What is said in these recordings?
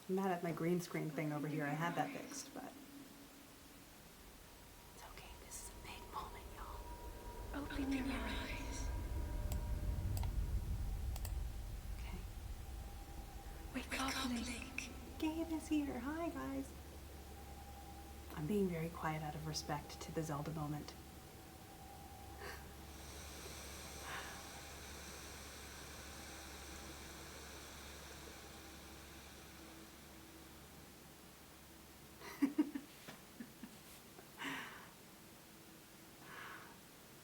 I'm mad at my green screen thing over here. I had that fixed, but it's okay. This is a big moment, y'all. Open your eyes. Okay. Wake up, Link. Gabe is here. Hi, guys. I'm being very quiet out of respect to the Zelda moment.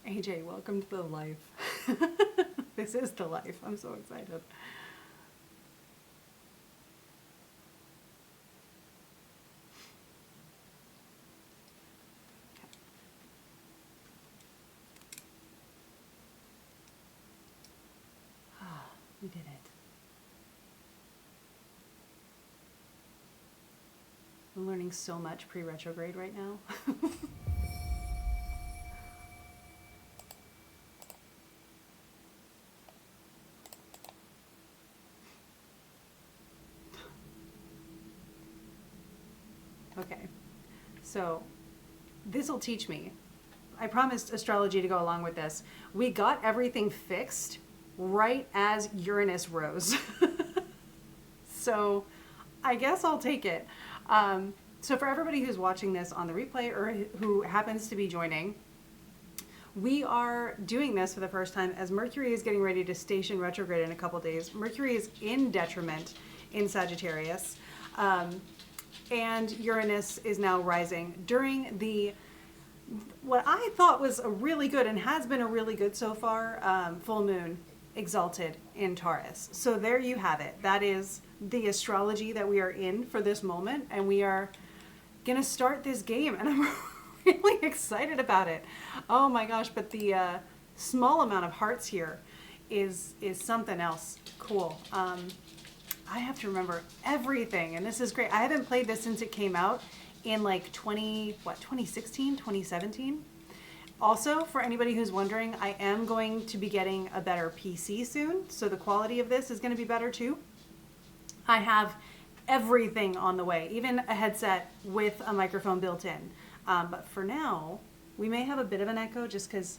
AJ, welcome to the life. This is the life. I'm so excited. We did it. I'm learning so much pre-retrograde right now. Okay, so this will teach me. I promised astrology to go along with this. We got everything fixed right as Uranus rose. So I guess I'll take it. So for everybody who's watching this on the replay or who happens to be joining, we are doing this for the first time as Mercury is getting ready to station retrograde in a couple days. Mercury is in detriment in Sagittarius. And Uranus is now rising during what I thought was a really good and has been a really good so far, full moon exalted in Taurus. So there you have it. That is the astrology that we are in for this moment, and we are gonna start this game, and I'm really excited about it. Oh my gosh, but the small amount of hearts here is something else cool. I have to remember everything, and this is great. I haven't played this since it came out in like 2016, 2017. Also, for anybody who's wondering, I am going to be getting a better PC soon, so the quality of this is going to be better too. I have everything on the way, even a headset with a microphone built in. But for now, we may have a bit of an echo just because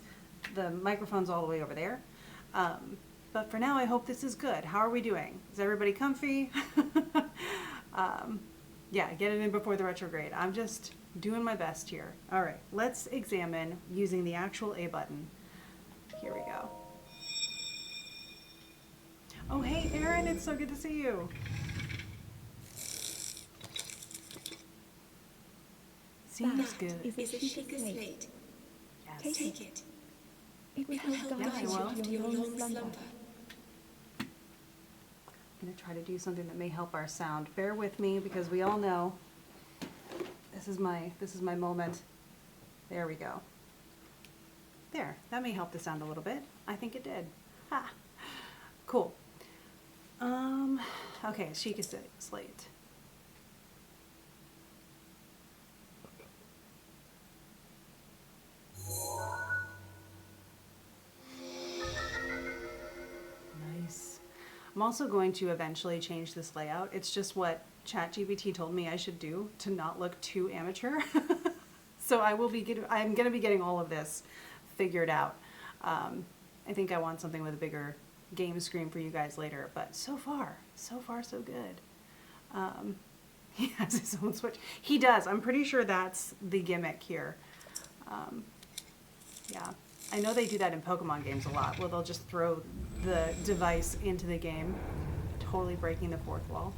the microphone's all the way over there. But for now, I hope this is good. How are we doing? Is everybody comfy? Yeah, get it in before the retrograde. I'm just doing my best here. All right, let's examine using the actual A button. Here we go. Oh, hey, Erin, it's so good to see you. Seems good. Is a sugar slate. Yes. Take it. It will help guide you to your long slumber. I'm going to try to do something that may help our sound. Bear with me because we all know this is my moment. There we go. There, that may help the sound a little bit. I think it did. Ha. Cool. Okay, Sheikah slate. Nice. I'm also going to eventually change this layout. It's just what ChatGPT told me I should do to not look too amateur. So I'm going to be getting all of this figured out. I think I want something with a bigger game screen for you guys later, but so far so good. He has his own switch. He does. I'm pretty sure that's the gimmick here. Yeah, I know they do that in Pokemon games a lot, where they'll just throw the device into the game, totally breaking the fourth wall.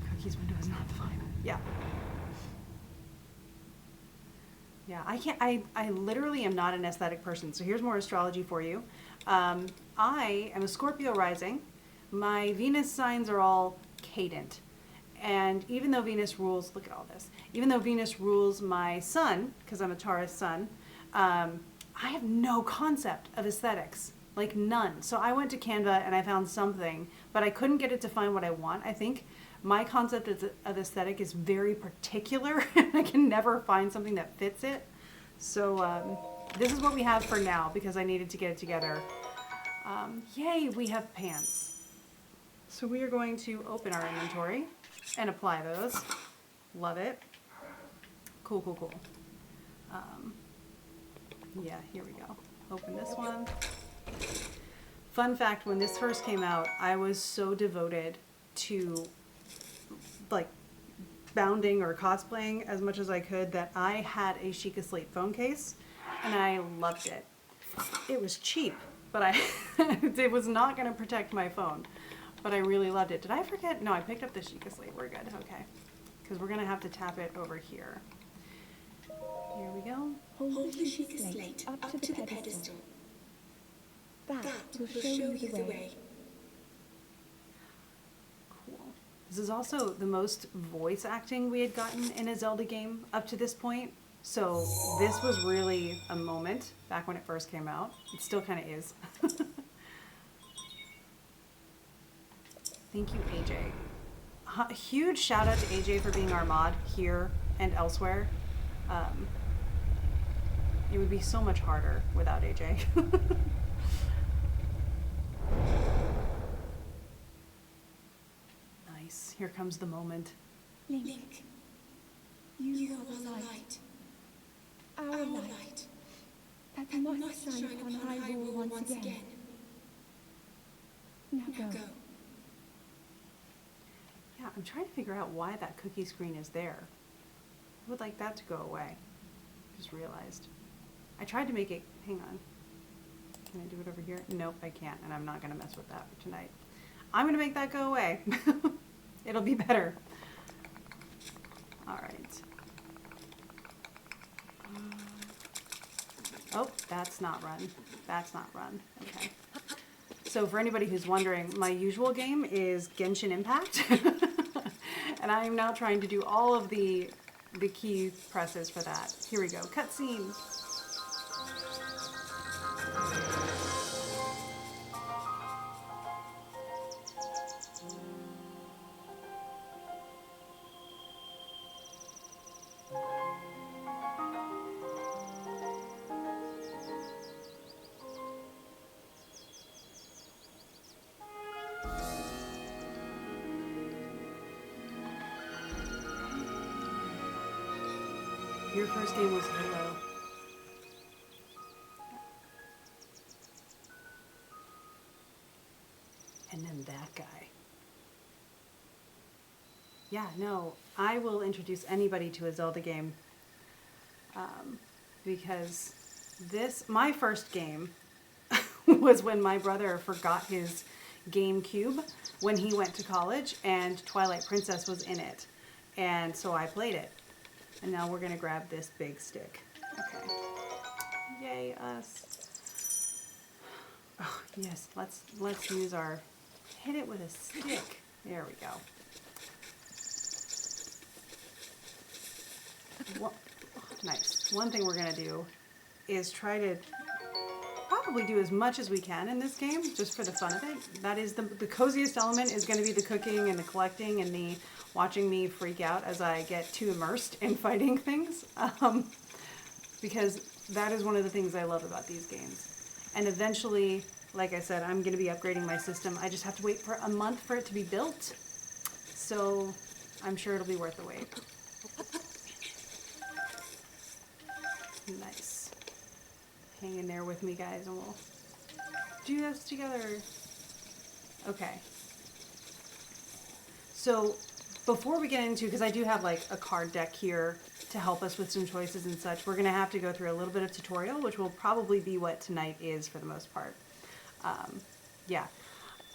Cookie's window is not defined. Yeah. Yeah, I literally am not an aesthetic person. So here's more astrology for you. I am a Scorpio rising. My Venus signs are all cadent. And even though Venus rules, look at all this, even though Venus rules my sun, because I'm a Taurus sun, I have no concept of aesthetics, like none. So I went to Canva and I found something, but I couldn't get it to find what I want. I think my concept of aesthetic is very particular and I can never find something that fits it. So this is what we have for now because I needed to get it together. Yay, we have pants. So we are going to open our inventory and apply those. Love it. Cool, cool, cool. Yeah, here we go. Open this one. Fun fact, when this first came out, I was so devoted to like bounding or cosplaying as much as I could that I had a Sheikah Slate phone case and I loved it. It was cheap, but it was not going to protect my phone, but I really loved it. Did I forget? No, I picked up the Sheikah Slate. We're good. Okay. Because we're going to have to tap it over here. Here we go. Hold the Sheikah Slate up to the pedestal. That will show you the way. Cool. This is also the most voice acting we had gotten in a Zelda game up to this point. So this was really a moment back when it first came out. It still kind of is. Thank you, AJ. A huge shout out to AJ for being our mod here and elsewhere. It would be so much harder without AJ. Nice. Here comes the moment. Link, you are the light. Our light. That must shine upon Hyrule once again. Now go. Yeah, I'm trying to figure out why that cookie screen is there. I would like that to go away. Just realized. I tried to make it, hang on. Can I do it over here? Nope, I can't, and I'm not gonna mess with that for tonight. I'm gonna make that go away. It'll be better. All right. Oh, that's not run. That's not run. Okay. So for anybody who's wondering, my usual game is Genshin Impact. And I am now trying to do all of the key presses for that. Here we go. Cutscene. Your first game was Halo. And then that guy. Yeah, no, I will introduce anybody to a Zelda game. Because my first game was when my brother forgot his GameCube when he went to college, and Twilight Princess was in it. And so I played it. And now we're gonna grab this big stick. Okay. Yay, us. Oh, yes, let's use our, hit it with a stick. There we go. Well, nice. One thing we're gonna do is try to probably do as much as we can in this game, just for the fun of it. That is the coziest element is gonna be the cooking and the collecting and the watching me freak out as I get too immersed in fighting things. Because that is one of the things I love about these games. And eventually, like I said, I'm gonna be upgrading my system. I just have to wait for a month for it to be built. So I'm sure it'll be worth the wait. Nice. Hang in there with me, guys, and we'll do this together. Okay. So before we get into, because I do have like a card deck here to help us with some choices and such, we're going to have to go through a little bit of tutorial, which will probably be what tonight is for the most part. Yeah.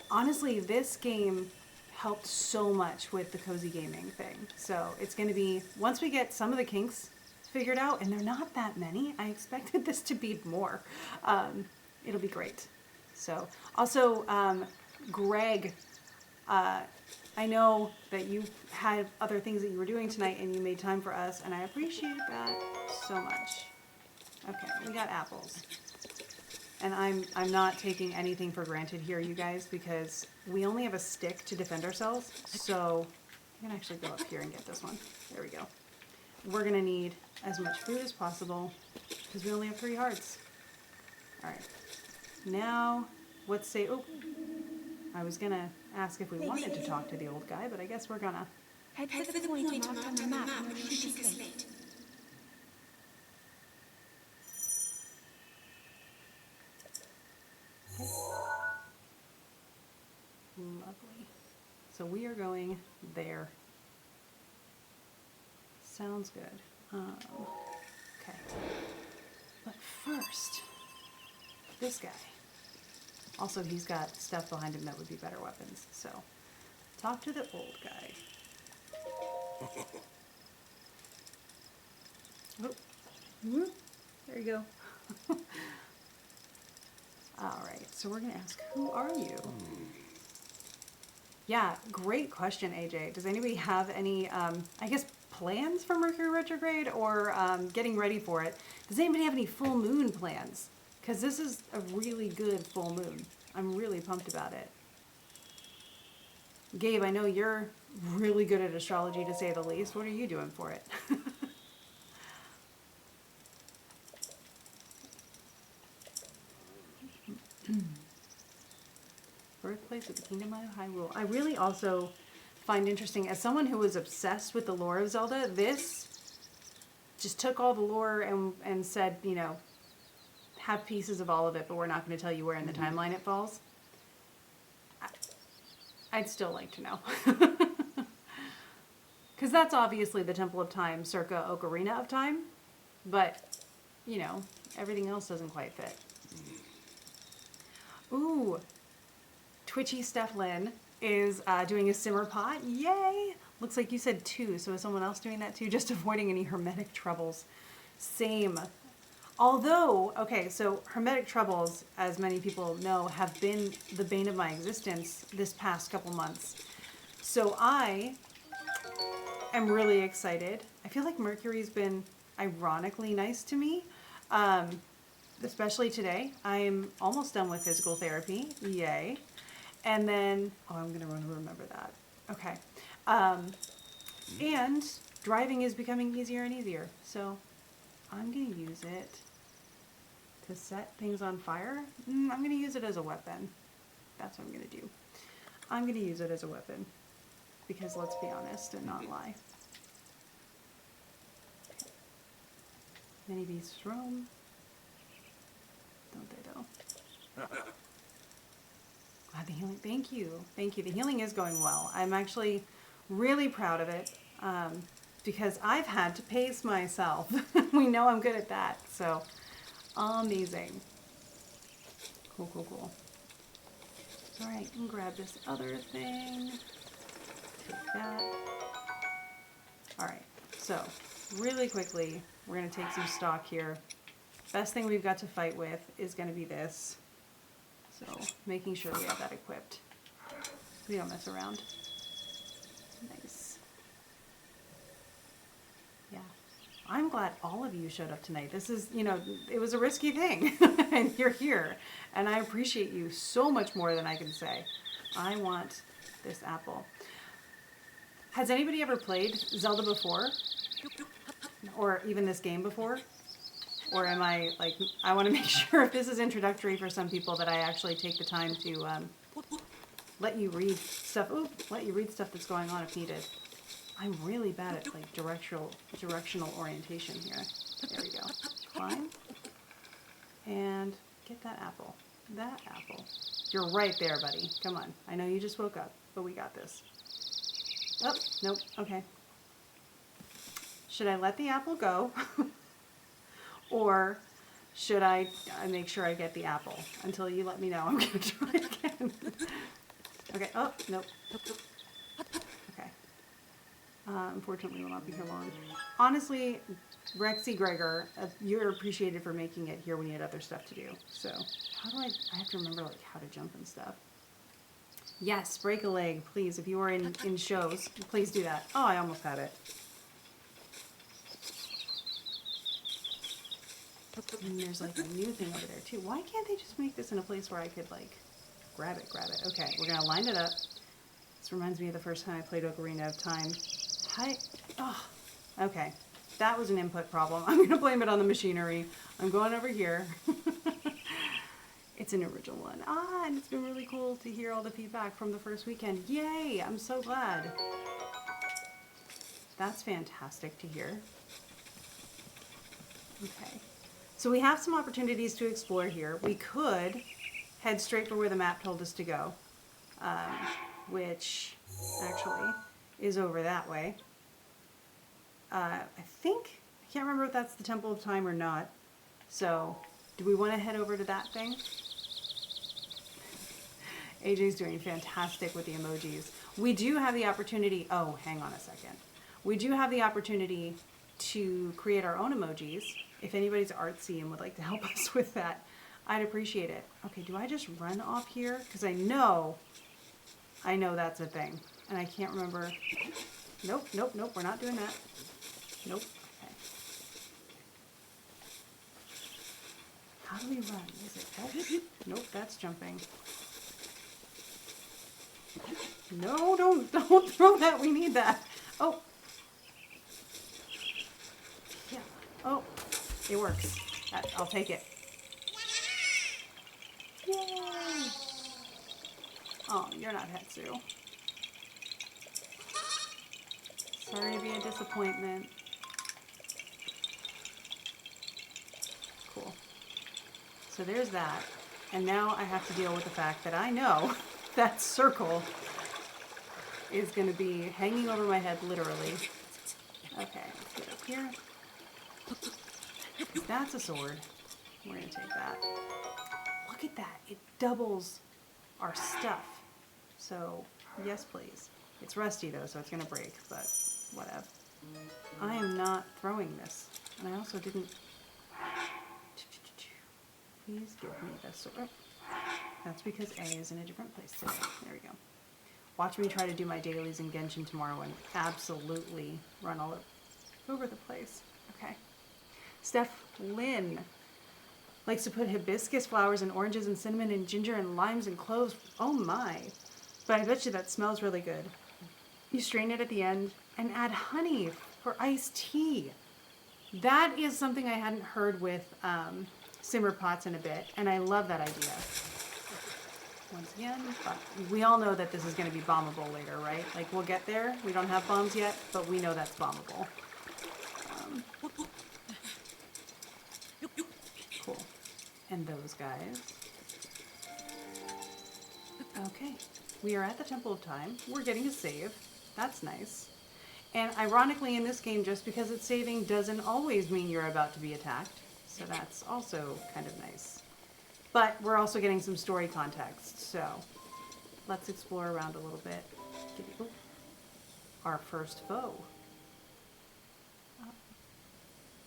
Honestly, this game helped so much with the cozy gaming thing. So it's going to be, once we get some of the kinks figured out, and they're not that many, I expected this to be more. It'll be great. So also, Greg, I know that you had other things that you were doing tonight and you made time for us, and I appreciate that so much. Okay, we got apples. And I'm not taking anything for granted here, you guys, because we only have a stick to defend ourselves. So I'm gonna actually go up here and get this one. There we go. We're gonna need as much food as possible because we only have 3 hearts. All right. Now, let's say, oh, I was gonna ask if we wanted to talk to the old guy, but I guess we're gonna. Head for the point marked on the map near the Sheikah Slate. Lovely. So we are going there. Sounds good. Okay. But first, this guy. Also, he's got stuff behind him that would be better weapons. So, talk to the old guy. Oh. Whoop. There you go. All right, so we're going to ask, who are you? Yeah, great question, AJ. Does anybody have any, I guess, plans for Mercury retrograde or getting ready for it? Does anybody have any full moon plans? Because this is a really good full moon. I'm really pumped about it. Gabe, I know you're really good at astrology, to say the least. What are you doing for it? Birthplace of the Kingdom of Hyrule. I really also find interesting, as someone who was obsessed with the lore of Zelda, this just took all the lore and said, you know, have pieces of all of it, but we're not going to tell you where in the timeline it falls. I'd still like to know. Because that's obviously the Temple of Time circa Ocarina of Time, but, you know, everything else doesn't quite fit. Ooh, Twitchy Steph Lynn is doing a simmer pot. Yay! Looks like you said 2, so is someone else doing that too? Just avoiding any hermetic troubles. Same. Although, okay, so hermetic troubles, as many people know, have been the bane of my existence this past couple months. So I am really excited. I feel like Mercury's been ironically nice to me. Especially today. I'm almost done with physical therapy. Yay. And then, oh, I'm going to remember that. Okay. And driving is becoming easier and easier. So I'm going to use it to set things on fire. I'm going to use it as a weapon. That's what I'm going to do. I'm going to use it as a weapon. Because let's be honest and not lie. Many beasts roam. Don't they though? Glad the healing, thank you. Thank you. The healing is going well. I'm actually really proud of it because I've had to pace myself. We know I'm good at that. So amazing. Cool, cool, cool. All right, and grab this other thing. Take that. All right, so really quickly, we're going to take some stock here. Best thing we've got to fight with is going to be this. So making sure we have that equipped. We don't mess around. Nice. Yeah. I'm glad all of you showed up tonight. This is, you know, it was a risky thing. And you're here. And I appreciate you so much more than I can say. I want this apple. Has anybody ever played Zelda before? Or even this game before? Or am I, like, I want to make sure if this is introductory for some people that I actually take the time to let you read stuff. Ooh, let you read stuff that's going on if needed. I'm really bad at, like, directional orientation here. There we go. Climb. And get that apple. That apple. You're right there, buddy. Come on. I know you just woke up, but we got this. Oh, nope. Okay. Should I let the apple go? Or should I make sure I get the apple until you let me know? I'm going to try again. Okay. Oh, nope. Okay. Unfortunately, we'll not be here long. Honestly, Rexy Gregor, you're appreciated for making it here when you had other stuff to do. So, how do I have to remember, like, how to jump and stuff. Yes, break a leg, please. If you are in shows, please do that. Oh, I almost had it. And there's like a new thing over there too. Why can't they just make this in a place where I could like grab it? Okay, we're gonna line it up. This reminds me of the first time I played Ocarina of Time. Hi. Oh, okay. That was an input problem. I'm gonna blame it on the machinery. I'm going over here. It's an original one. And it's been really cool to hear all the feedback from the first weekend. Yay! I'm so glad. That's fantastic to hear. Okay. So we have some opportunities to explore here. We could head straight for where the map told us to go, which actually is over that way. I can't remember if that's the Temple of Time or not. So, do we want to head over to that thing? AJ's doing fantastic with the emojis. We do have the opportunity, oh, hang on a second. We do have the opportunity to create our own emojis. If anybody's artsy and would like to help us with that, I'd appreciate it. Okay, do I just run off here? Because I know that's a thing. And I can't remember. Nope, we're not doing that. Nope. Okay. How do we run? Is it X? Nope, that's jumping. No, don't throw that. We need that. Oh. Yeah. Oh, it works. I'll take it. Yay. Oh, you're not Hetsu. Sorry to be a disappointment. Cool. So there's that. And now I have to deal with the fact that I know that circle is going to be hanging over my head, literally. Okay, let's get up here. That's a sword. We're going to take that. Look at that. It doubles our stuff. So, yes, please. It's rusty, though, so it's going to break, but whatever. I am not throwing this. And I also didn't... Please give me the sword. That's because A is in a different place today. There we go. Watch me try to do my dailies in Genshin tomorrow and absolutely run all over the place. Okay. Steph Lynn likes to put hibiscus flowers and oranges and cinnamon and ginger and limes and cloves. Oh my. But I bet you that smells really good. You strain it at the end and add honey for iced tea. That is something I hadn't heard with simmer pots in a bit, and I love that idea. Once again, but we all know that this is going to be bombable later, right? Like, we'll get there. We don't have bombs yet, but we know that's bombable. Cool. And those guys. Okay. We are at the Temple of Time. We're getting a save. That's nice. And ironically, in this game, just because it's saving doesn't always mean you're about to be attacked. So that's also kind of nice. But we're also getting some story context, so let's explore around a little bit. Oh, our first foe. Oh,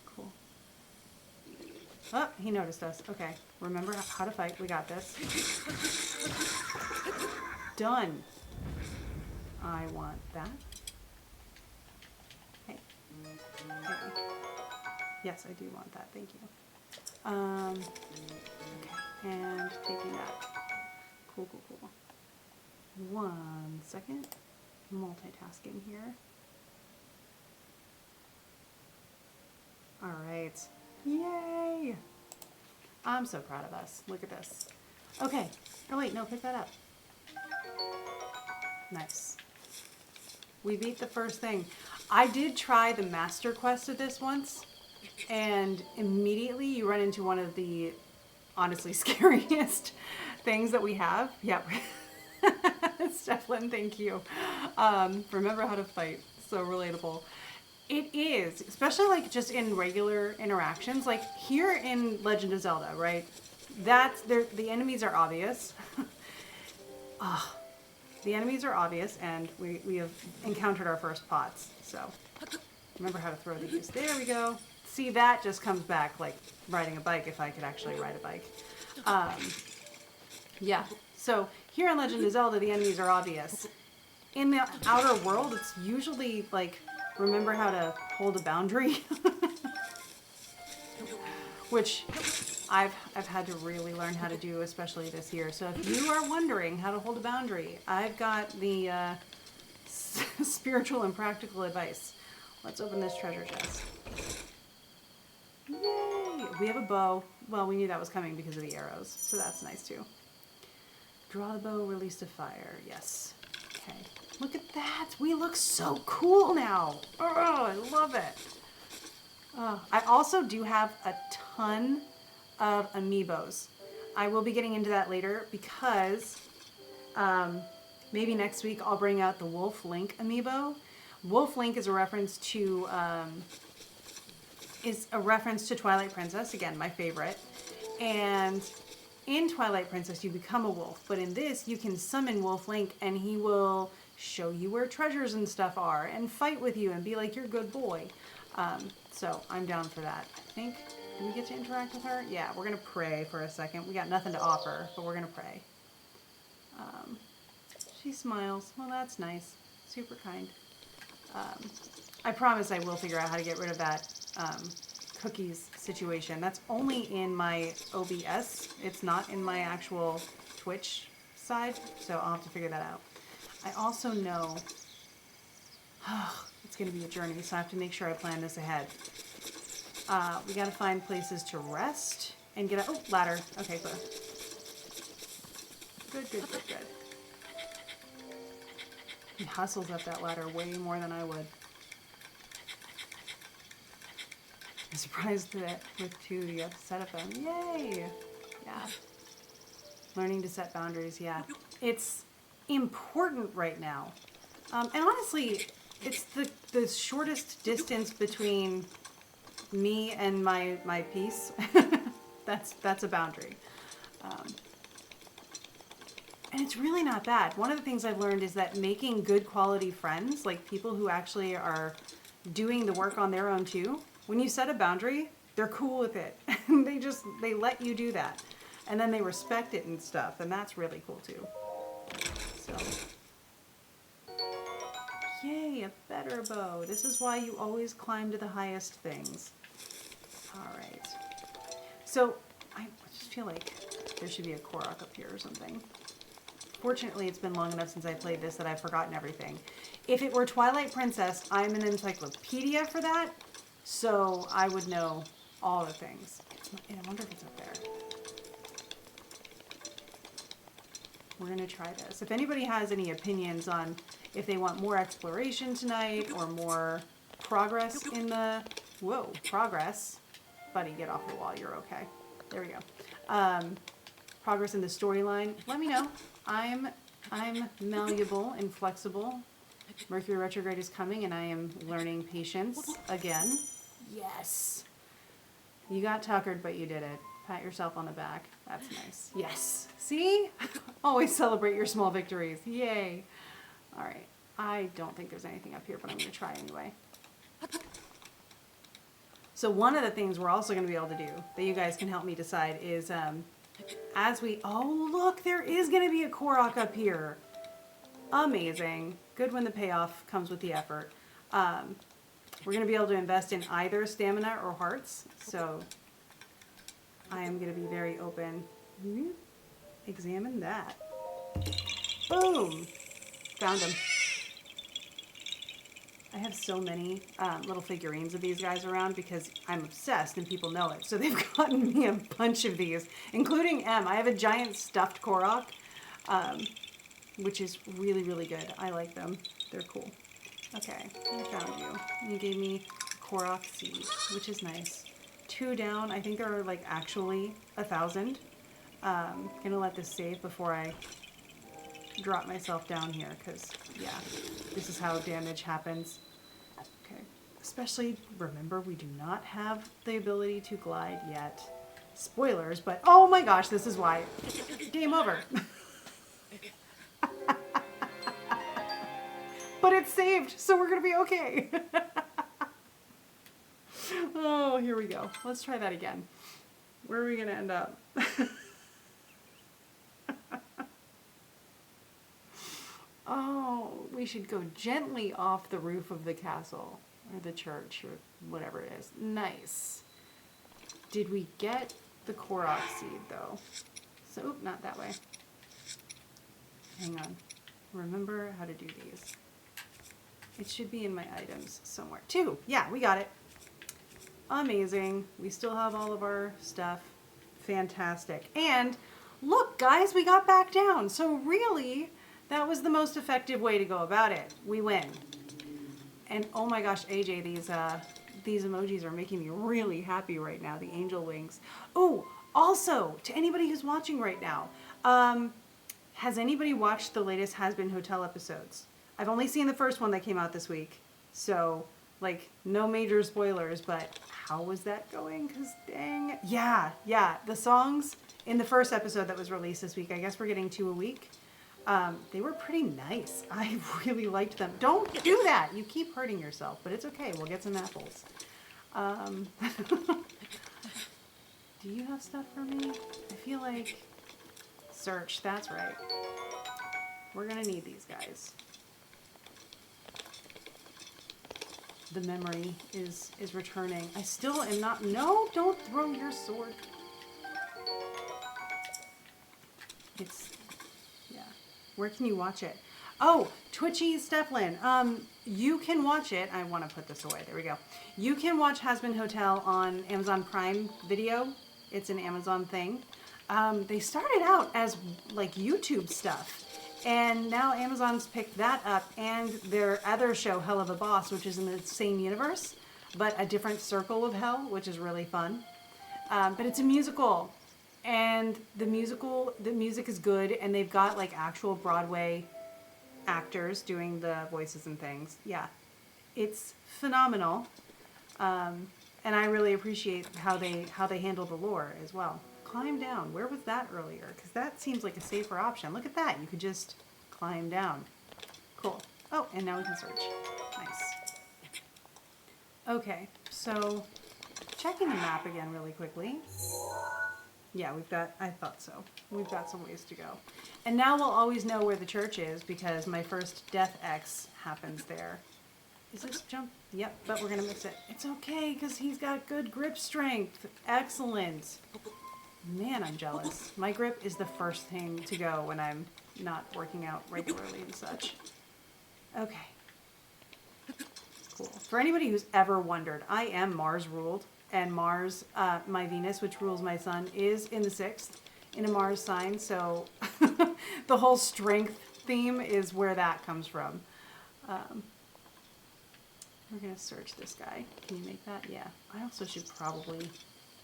cool. Oh, he noticed us. Okay, remember how to fight. We got this. Done. I want that. Hey. Okay. Yes, I do want that. Thank you. Okay. And taking that. Cool. 1 second. Multitasking here. All right. Yay! I'm so proud of us. Look at this. Okay. Oh wait, no, pick that up. Nice. We beat the first thing. I did try the master quest of this once, and immediately you run into one of the honestly scariest things that we have. Yeah. Stefan, thank you. Remember how to fight. So relatable. It is, especially like just in regular interactions, like here in Legend of Zelda, right? The enemies are obvious. The enemies are obvious, and we have encountered our first pots. So remember how to throw these. There we go. See, that just comes back like riding a bike, if I could actually ride a bike. Yeah. So here in Legend of Zelda, the enemies are obvious. In the outer world, it's usually like, remember how to hold a boundary? Which I've had to really learn how to do, especially this year. So if you are wondering how to hold a boundary, I've got the spiritual and practical advice. Let's open this treasure chest. Yay! We have a bow. Well, we knew that was coming because of the arrows, so that's nice too. Draw the bow, release the fire. Yes. Okay. Look at that. We look so cool now. Oh, I love it. Oh, I also do have a ton of amiibos. I will be getting into that later because maybe next week I'll bring out the Wolf Link amiibo. Wolf Link is a reference to Twilight Princess, again, my favorite. And in Twilight Princess, you become a wolf, but in this, you can summon Wolf Link, and he will show you where treasures and stuff are, and fight with you, and be like your good boy. So I'm down for that. I think, do we get to interact with her? Yeah, we're gonna pray for a second. We got nothing to offer, but we're gonna pray. She smiles. Well, that's nice. Super kind. I promise I will figure out how to get rid of that cookies situation. That's only in my OBS. It's not in my actual Twitch side, so I'll have to figure that out. I also know it's going to be a journey, so I have to make sure I plan this ahead. We got to find places to rest and get a ladder. Okay, good. Good. He hustles up that ladder way more than I would. I'm surprised that with 2 you have to set up them. Yay! Yeah. Learning to set boundaries, yeah. It's important right now. And honestly, it's the shortest distance between me and my peace. That's a boundary. And it's really not bad. One of the things I've learned is that making good quality friends, like people who actually are doing the work on their own too, when you set a boundary, they're cool with it. they let you do that. And then they respect it and stuff, and that's really cool too. So, yay, a better bow. This is why you always climb to the highest things. All right. So, I just feel like there should be a Korok up here or something. Fortunately, it's been long enough since I played this that I've forgotten everything. If it were Twilight Princess, I'm an encyclopedia for that, so I would know all the things. I wonder if it's up there. We're going to try this. If anybody has any opinions on if they want more exploration tonight or more progress in the... Whoa, progress. Buddy, get off the wall. You're okay. There we go. Progress in the storyline, let me know. I'm malleable and flexible. Mercury retrograde is coming and I am learning patience again. Yes. You got tuckered, but you did it. Pat yourself on the back. That's nice. Yes. See? Always celebrate your small victories. Yay. All right. I don't think there's anything up here, but I'm going to try anyway. So one of the things we're also going to be able to do that you guys can help me decide is as we... Oh, look, there is going to be a Korok up here. Amazing. Good when the payoff comes with the effort. We're going to be able to invest in either stamina or hearts. So I am going to be very open. Examine that. Boom. Found him. I have so many little figurines of these guys around because I'm obsessed and people know it. So they've gotten me a bunch of these, including M. I have a giant stuffed Korok, which is really, really good. I like them. They're cool. Okay, I found you. You gave me Korok seed, which is nice. 2 down. I think there are like actually 1,000. Gonna let this save before I drop myself down here because, yeah, this is how damage happens. Okay, especially remember we do not have the ability to glide yet. Spoilers, but oh my gosh, this is why. Game over. But it's saved, so we're gonna be okay. Oh, here we go. Let's try that again. Where are we gonna end up? Oh, we should go gently off the roof of the castle, or the church, or whatever it is. Nice. Did we get the Korok seed, though? So, oop, not that way. Hang on. Remember how to do these. It should be in my items somewhere. 2! Yeah, we got it. Amazing. We still have all of our stuff. Fantastic. And look, guys, we got back down. So really, that was the most effective way to go about it. We win. And oh my gosh, AJ, these emojis are making me really happy right now. The angel wings. Oh, also, to anybody who's watching right now, has anybody watched the latest Has Been Hotel episodes? I've only seen the first one that came out this week. So, like, no major spoilers, but how was that going? Because dang. Yeah. The songs in the first episode that was released this week, I guess we're getting 2 a week. They were pretty nice. I really liked them. Don't do that. You keep hurting yourself, but it's okay. We'll get some apples. Do you have stuff for me? I feel like search. That's right. We're going to need these guys. The memory is returning. I still am not... No, don't throw your sword. It's... Yeah. Where can you watch it? Oh, Twitchy Steflin. You can watch it. I want to put this away. There we go. You can watch Has Been Hotel on Amazon Prime Video. It's an Amazon thing. They started out as like YouTube stuff. And now Amazon's picked that up and their other show, Hell of a Boss, which is in the same universe, but a different circle of hell, which is really fun. But it's a musical. And the music is good, and they've got like actual Broadway actors doing the voices and things. Yeah, it's phenomenal. And I really appreciate how they handle the lore as well. Climb down. Where was that earlier? Because that seems like a safer option. Look at that. You could just climb down. Cool. Oh, and now we can search. Nice. Okay, so checking the map again really quickly. Yeah, I thought so. We've got some ways to go. And now we'll always know where the church is because my first Death X happens there. Is this jump? Yep, but we're going to miss it. It's okay because he's got good grip strength. Excellent. Man, I'm jealous. My grip is the first thing to go when I'm not working out regularly and such. Okay. Cool. For anybody who's ever wondered, I am Mars ruled, and Mars, my Venus, which rules my sun, is in the 6th in a Mars sign, so the whole strength theme is where that comes from. We're going to search this guy. Can you make that? Yeah. I also should probably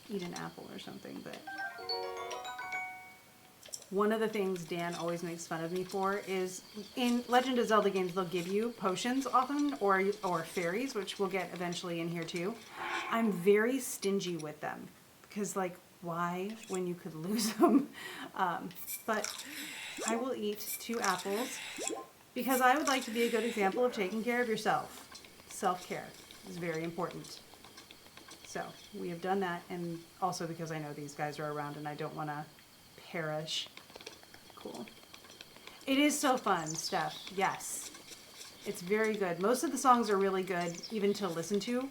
eat an apple or something, but one of the things Dan always makes fun of me for is in Legend of Zelda games, they'll give you potions often or fairies, which we'll get eventually in here too. I'm very stingy with them because, like, why when you could lose them? But I will eat 2 apples because I would like to be a good example of taking care of yourself. Self-care is very important. So we have done that, and also because I know these guys are around and I don't want to perish. Cool. It is so fun, Steph. Yes. It's very good. Most of the songs are really good, even to listen to,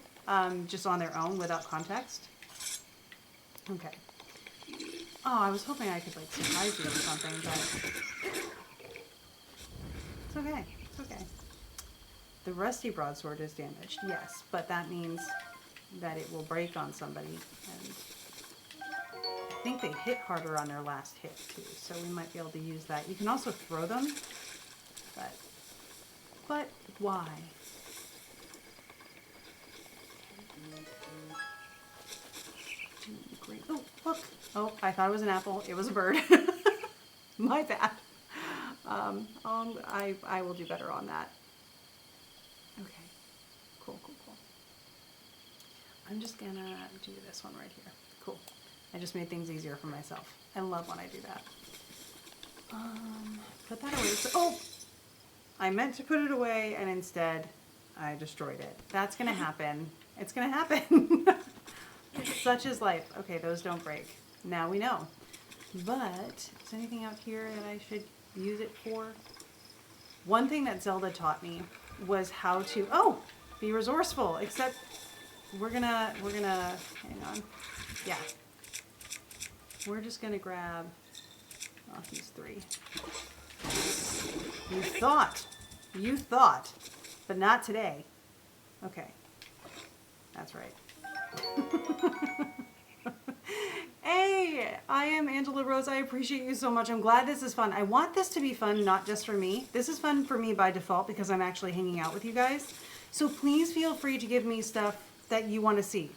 just on their own without context. Okay. Oh, I was hoping I could, like, surprise you or something, but it's okay. It's okay. The rusty broadsword is damaged, yes, but that means that it will break on somebody, and I think they hit harder on their last hit too, so we might be able to use that. You can also throw them, but why? Great. Oh, look. Oh, I thought it was an apple. It was a bird. My bad. I will do better on that. Okay. Cool. I'm just gonna do this one right here. Cool. I just made things easier for myself. I love when I do that. Put that away. Oh! I meant to put it away and instead I destroyed it. That's gonna happen. It's gonna happen. Such is life. Okay, those don't break. Now we know. But, is there anything out here that I should use it for? One thing that Zelda taught me was how to, be resourceful, except we're gonna, hang on. Yeah. We're just gonna grab, he's 3. You thought, but not today. Okay. That's right. Hey, I am Angela Rose. I appreciate you so much. I'm glad this is fun. I want this to be fun, not just for me. This is fun for me by default because I'm actually hanging out with you guys. So please feel free to give me stuff that you want to see.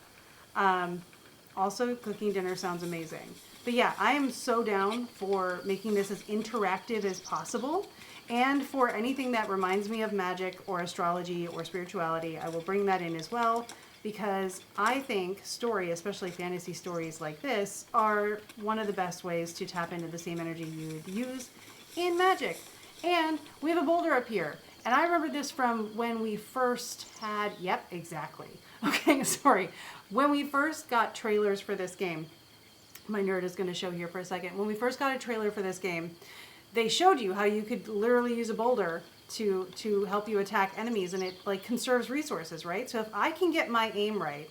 Also, cooking dinner sounds amazing. But yeah, I am so down for making this as interactive as possible. And for anything that reminds me of magic or astrology or spirituality, I will bring that in as well. Because I think story, especially fantasy stories like this, are one of the best ways to tap into the same energy you would use in magic. And we have a boulder up here. And I remember this from when we first had, yep, exactly. Okay, sorry. When we first got trailers for this game, my nerd is going to show here for a second. When we first got a trailer for this game, they showed you how you could literally use a boulder to help you attack enemies, and it like conserves resources, right? So if I can get my aim right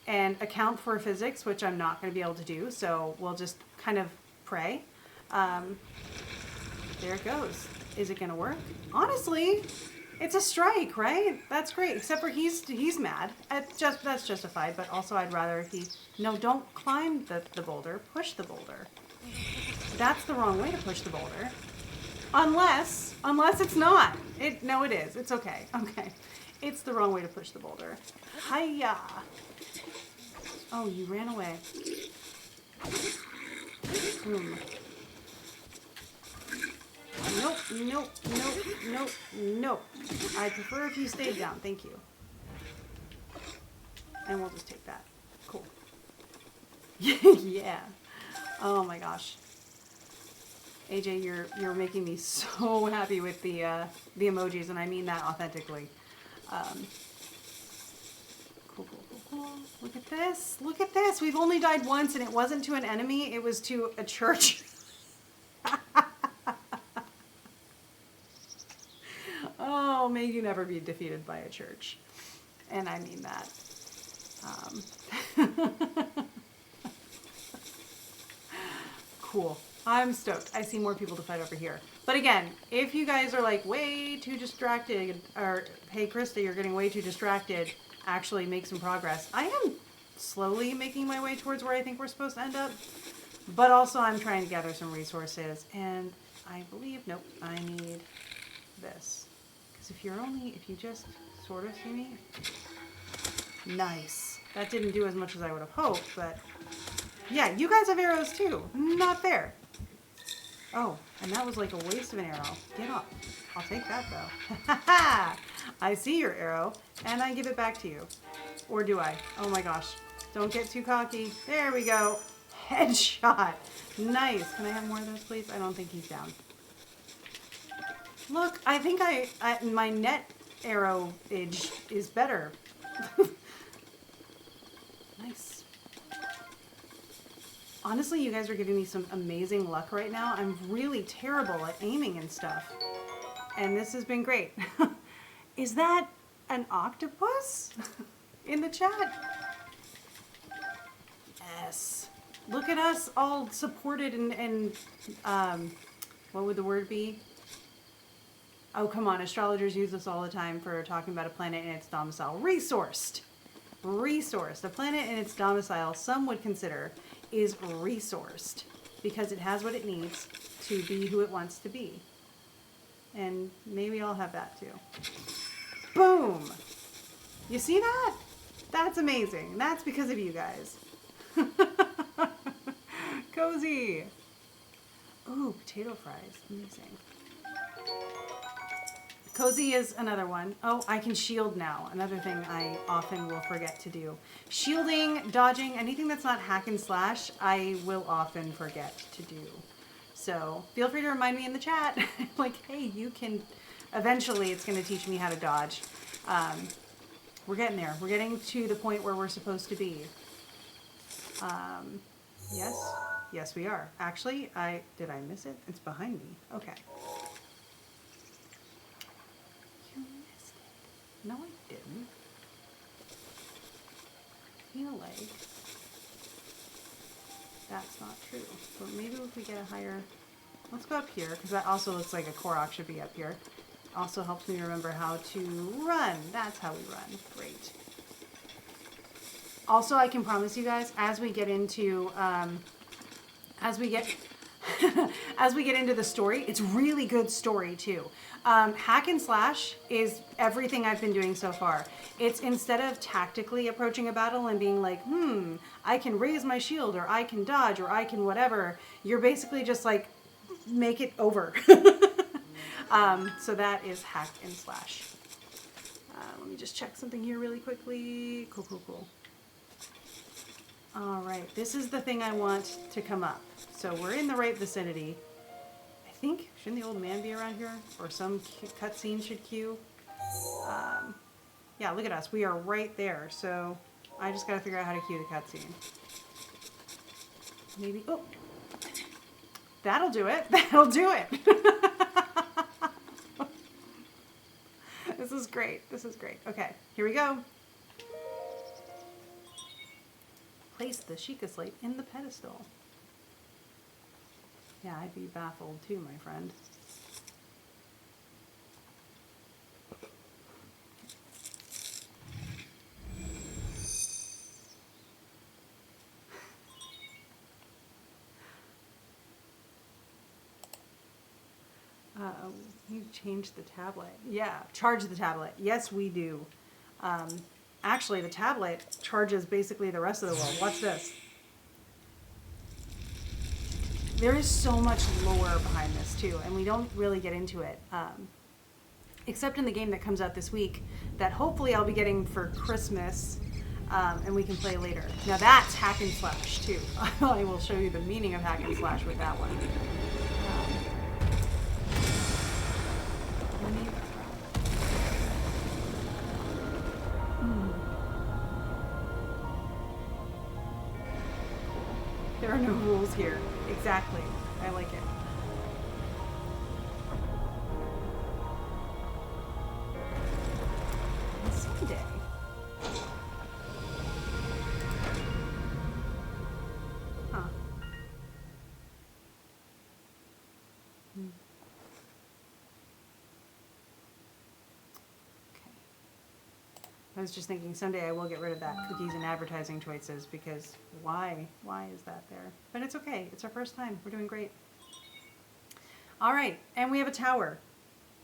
and account for physics, which I'm not going to be able to do, so we'll just kind of pray. There it goes. Is it going to work? Honestly, it's a strike, right? That's great. Except for he's mad. That's justified, but also I'd rather no, don't climb the boulder. Push the boulder. That's the wrong way to push the boulder. Unless it's not. No, it is. It's okay. Okay. It's the wrong way to push the boulder. Hiya. Oh, you ran away. Nope, nope, nope, nope, nope. I prefer if you stayed down. Thank you. And we'll just take that. Cool. Yeah. Oh my gosh. AJ, you're making me so happy with the emojis, and I mean that authentically. Cool. Look at this. Look at this. We've only died once, and it wasn't to an enemy. It was to a church. Oh, may you never be defeated by a church. And I mean that. Cool. I'm stoked. I see more people to fight over here. But again, if you guys are like way too distracted, or hey Krista, you're getting way too distracted, actually make some progress. I am slowly making my way towards where I think we're supposed to end up. But also I'm trying to gather some resources. And I believe, nope, I need this. Because if you just sort of see me. Nice. That didn't do as much as I would have hoped, but yeah, you guys have arrows too. Not fair. Oh, and that was like a waste of an arrow. Get up. I'll take that though. I see your arrow, and I give it back to you. Or do I? Oh my gosh. Don't get too cocky. There we go. Headshot. Nice. Can I have more of those, please? I don't think he's down. Look, I think my net arrow-age is better. Nice. Honestly, you guys are giving me some amazing luck right now. I'm really terrible at aiming and stuff. And this has been great. Is that an octopus in the chat? Yes. Look at us all supported and what would the word be? Oh, come on. Astrologers use this all the time for talking about a planet and its domicile. Resourced. Resourced. A planet and its domicile, some would consider, is resourced because it has what it needs to be who it wants to be. And maybe I'll have that too. Boom! You see that? That's amazing. That's because of you guys. Cozy. Ooh, potato fries. Amazing. Cozy is another one. Oh, I can shield now. Another thing I often will forget to do. Shielding, dodging, anything that's not hack and slash, I will often forget to do. So feel free to remind me in the chat. Like, hey, you can... Eventually, it's going to teach me how to dodge. We're getting there. We're getting to the point where we're supposed to be. Yes? Yes, we are. Actually, did I miss it? It's behind me. Okay. You missed it. No, I didn't. I feel like that's not true. But maybe if we get a higher... Let's go up here, because that also looks like a Korok should be up here. Also helps me remember how to run. That's how we run. Great. Also, I can promise you guys, as we get into as we get as we get into the story, it's really good story too. Hack and slash is everything I've been doing so far. It's instead of tactically approaching a battle and being like, I can raise my shield, or I can dodge, or I can whatever, you're basically just like, make it over. So that is hack and slash. Let me just check something here really quickly. Cool. All right, this is the thing I want to come up. So we're in the right vicinity. I think, shouldn't the old man be around here? Or some cutscene should cue? Yeah, look at us. We are right there. So I just got to figure out how to cue the cutscene. Maybe, oh, that'll do it. That'll do it. This is great. This is great. Okay, here we go. Place the Sheikah slate in the pedestal. Yeah, I'd be baffled too, my friend. You changed the tablet. Yeah, charge the tablet. Yes, we do. Actually, the tablet charges basically the rest of the world. Watch this. There is so much lore behind this too, and we don't really get into it, except in the game that comes out this week that hopefully I'll be getting for Christmas, and we can play later. Now that's hack and slash too. I will show you the meaning of hack and slash with that one. There are no rules here. Exactly. I like it. And someday. Huh. Okay. I was just thinking someday I will get rid of that cookies and advertising choices, because why? Why is that there? But it's okay. It's our first time. We're doing great. All right. And we have a tower,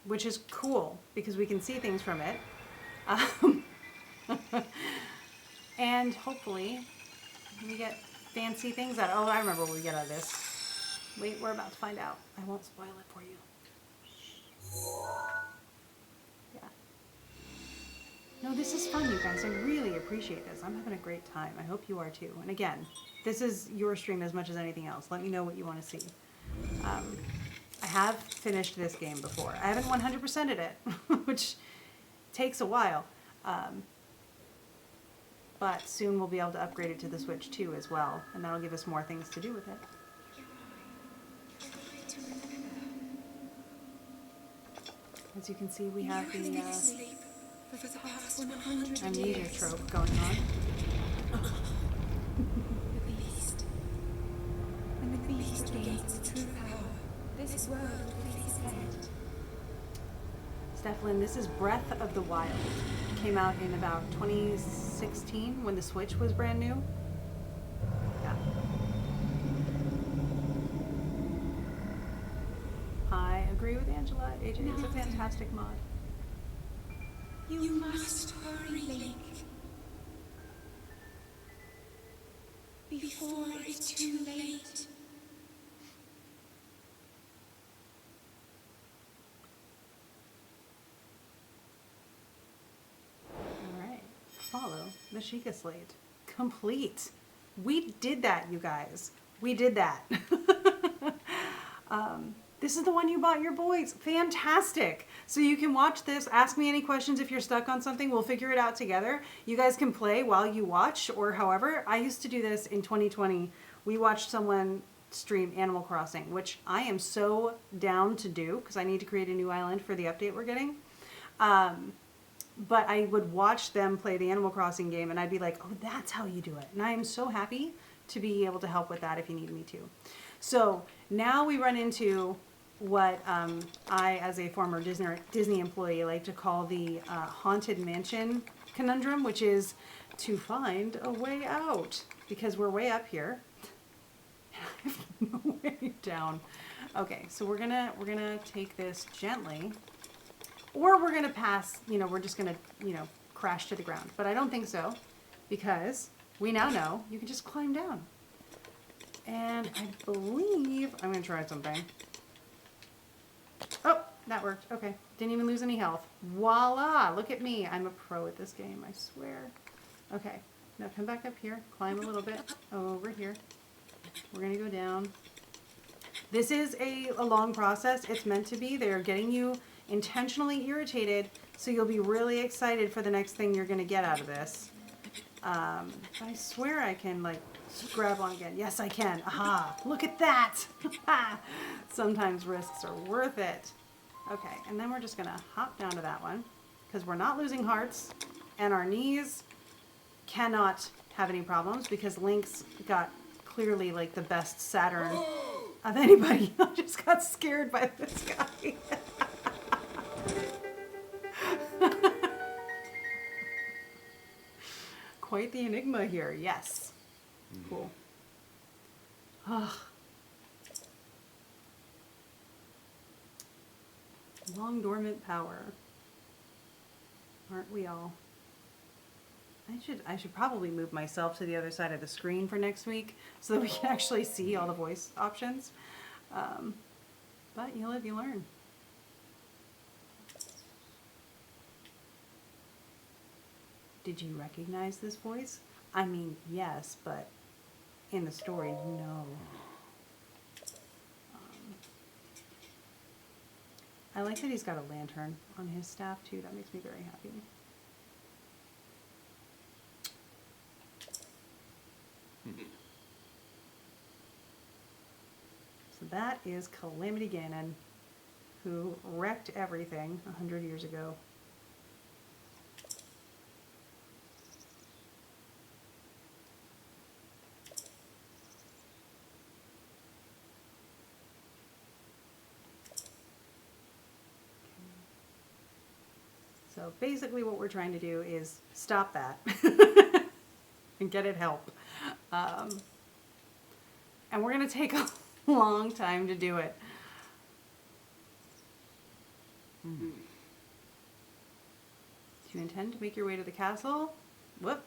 which is cool because we can see things from it. And hopefully we get fancy things out. Oh, I remember what we get out of this. Wait, we're about to find out. I won't spoil it for you. No, this is fun, you guys. I really appreciate this. I'm having a great time. I hope you are too. And again, this is your stream as much as anything else. Let me know what you want to see. I have finished this game before. I haven't 100%ed it, which takes a while. But soon we'll be able to upgrade it to the Switch too as well. And that'll give us more things to do with it. As you can see, we have the amnesia trope going on. The beast. When the beast regains its true power, this world will be his end. Stephlin, this is Breath of the Wild. It came out in about 2016 when the Switch was brand new. Yeah. I agree with Angela. AJ is a fantastic mod. You must hurry, Link. Before it's too late. Alright. Follow the Sheikah slate. Complete. We did that, you guys. We did that. This is the one you bought your boys. Fantastic. So you can watch this. Ask me any questions if you're stuck on something. We'll figure it out together. You guys can play while you watch or however. I used to do this in 2020. We watched someone stream Animal Crossing, which I am so down to do because I need to create a new island for the update we're getting. But I would watch them play the Animal Crossing game and I'd be like, oh, that's how you do it. And I am so happy to be able to help with that if you need me to. So now we run into what I, as a former Disney employee, like to call the Haunted Mansion conundrum, which is to find a way out because we're way up here. I have no way down. Okay, so we're gonna take this gently, or we're gonna pass. You know, we're just gonna crash to the ground. But I don't think so, because we now know you can just climb down. And I believe I'm gonna try something. Oh, that worked. Okay, didn't even lose any health. Voila! Look at me. I'm a pro at this game. I swear. Okay, now come back up here. Climb a little bit over here. We're gonna go down. This is a long process. It's meant to be. They're getting you intentionally irritated, so you'll be really excited for the next thing you're gonna get out of this. I swear I can like grab on again. Yes, I can. Aha! Look at that! Sometimes risks are worth it. Okay, and then we're just gonna hop down to that one because we're not losing hearts, and our knees cannot have any problems because Link's got clearly like the best Saturn of anybody. I just got scared by this guy. Quite the enigma here, yes. Cool. Ugh. Long dormant power. Aren't we all? I should probably move myself to the other side of the screen for next week so that we can actually see all the voice options. But you live, you learn. Did you recognize this voice? I mean, yes, but in the story, no. I like that he's got a lantern on his staff too. That makes me very happy. So that is Calamity Ganon, who wrecked everything 100 years ago. So basically what we're trying to do is stop that and get it help. And we're going to take a long time to do it. Do you intend to make your way to the castle? Whoop.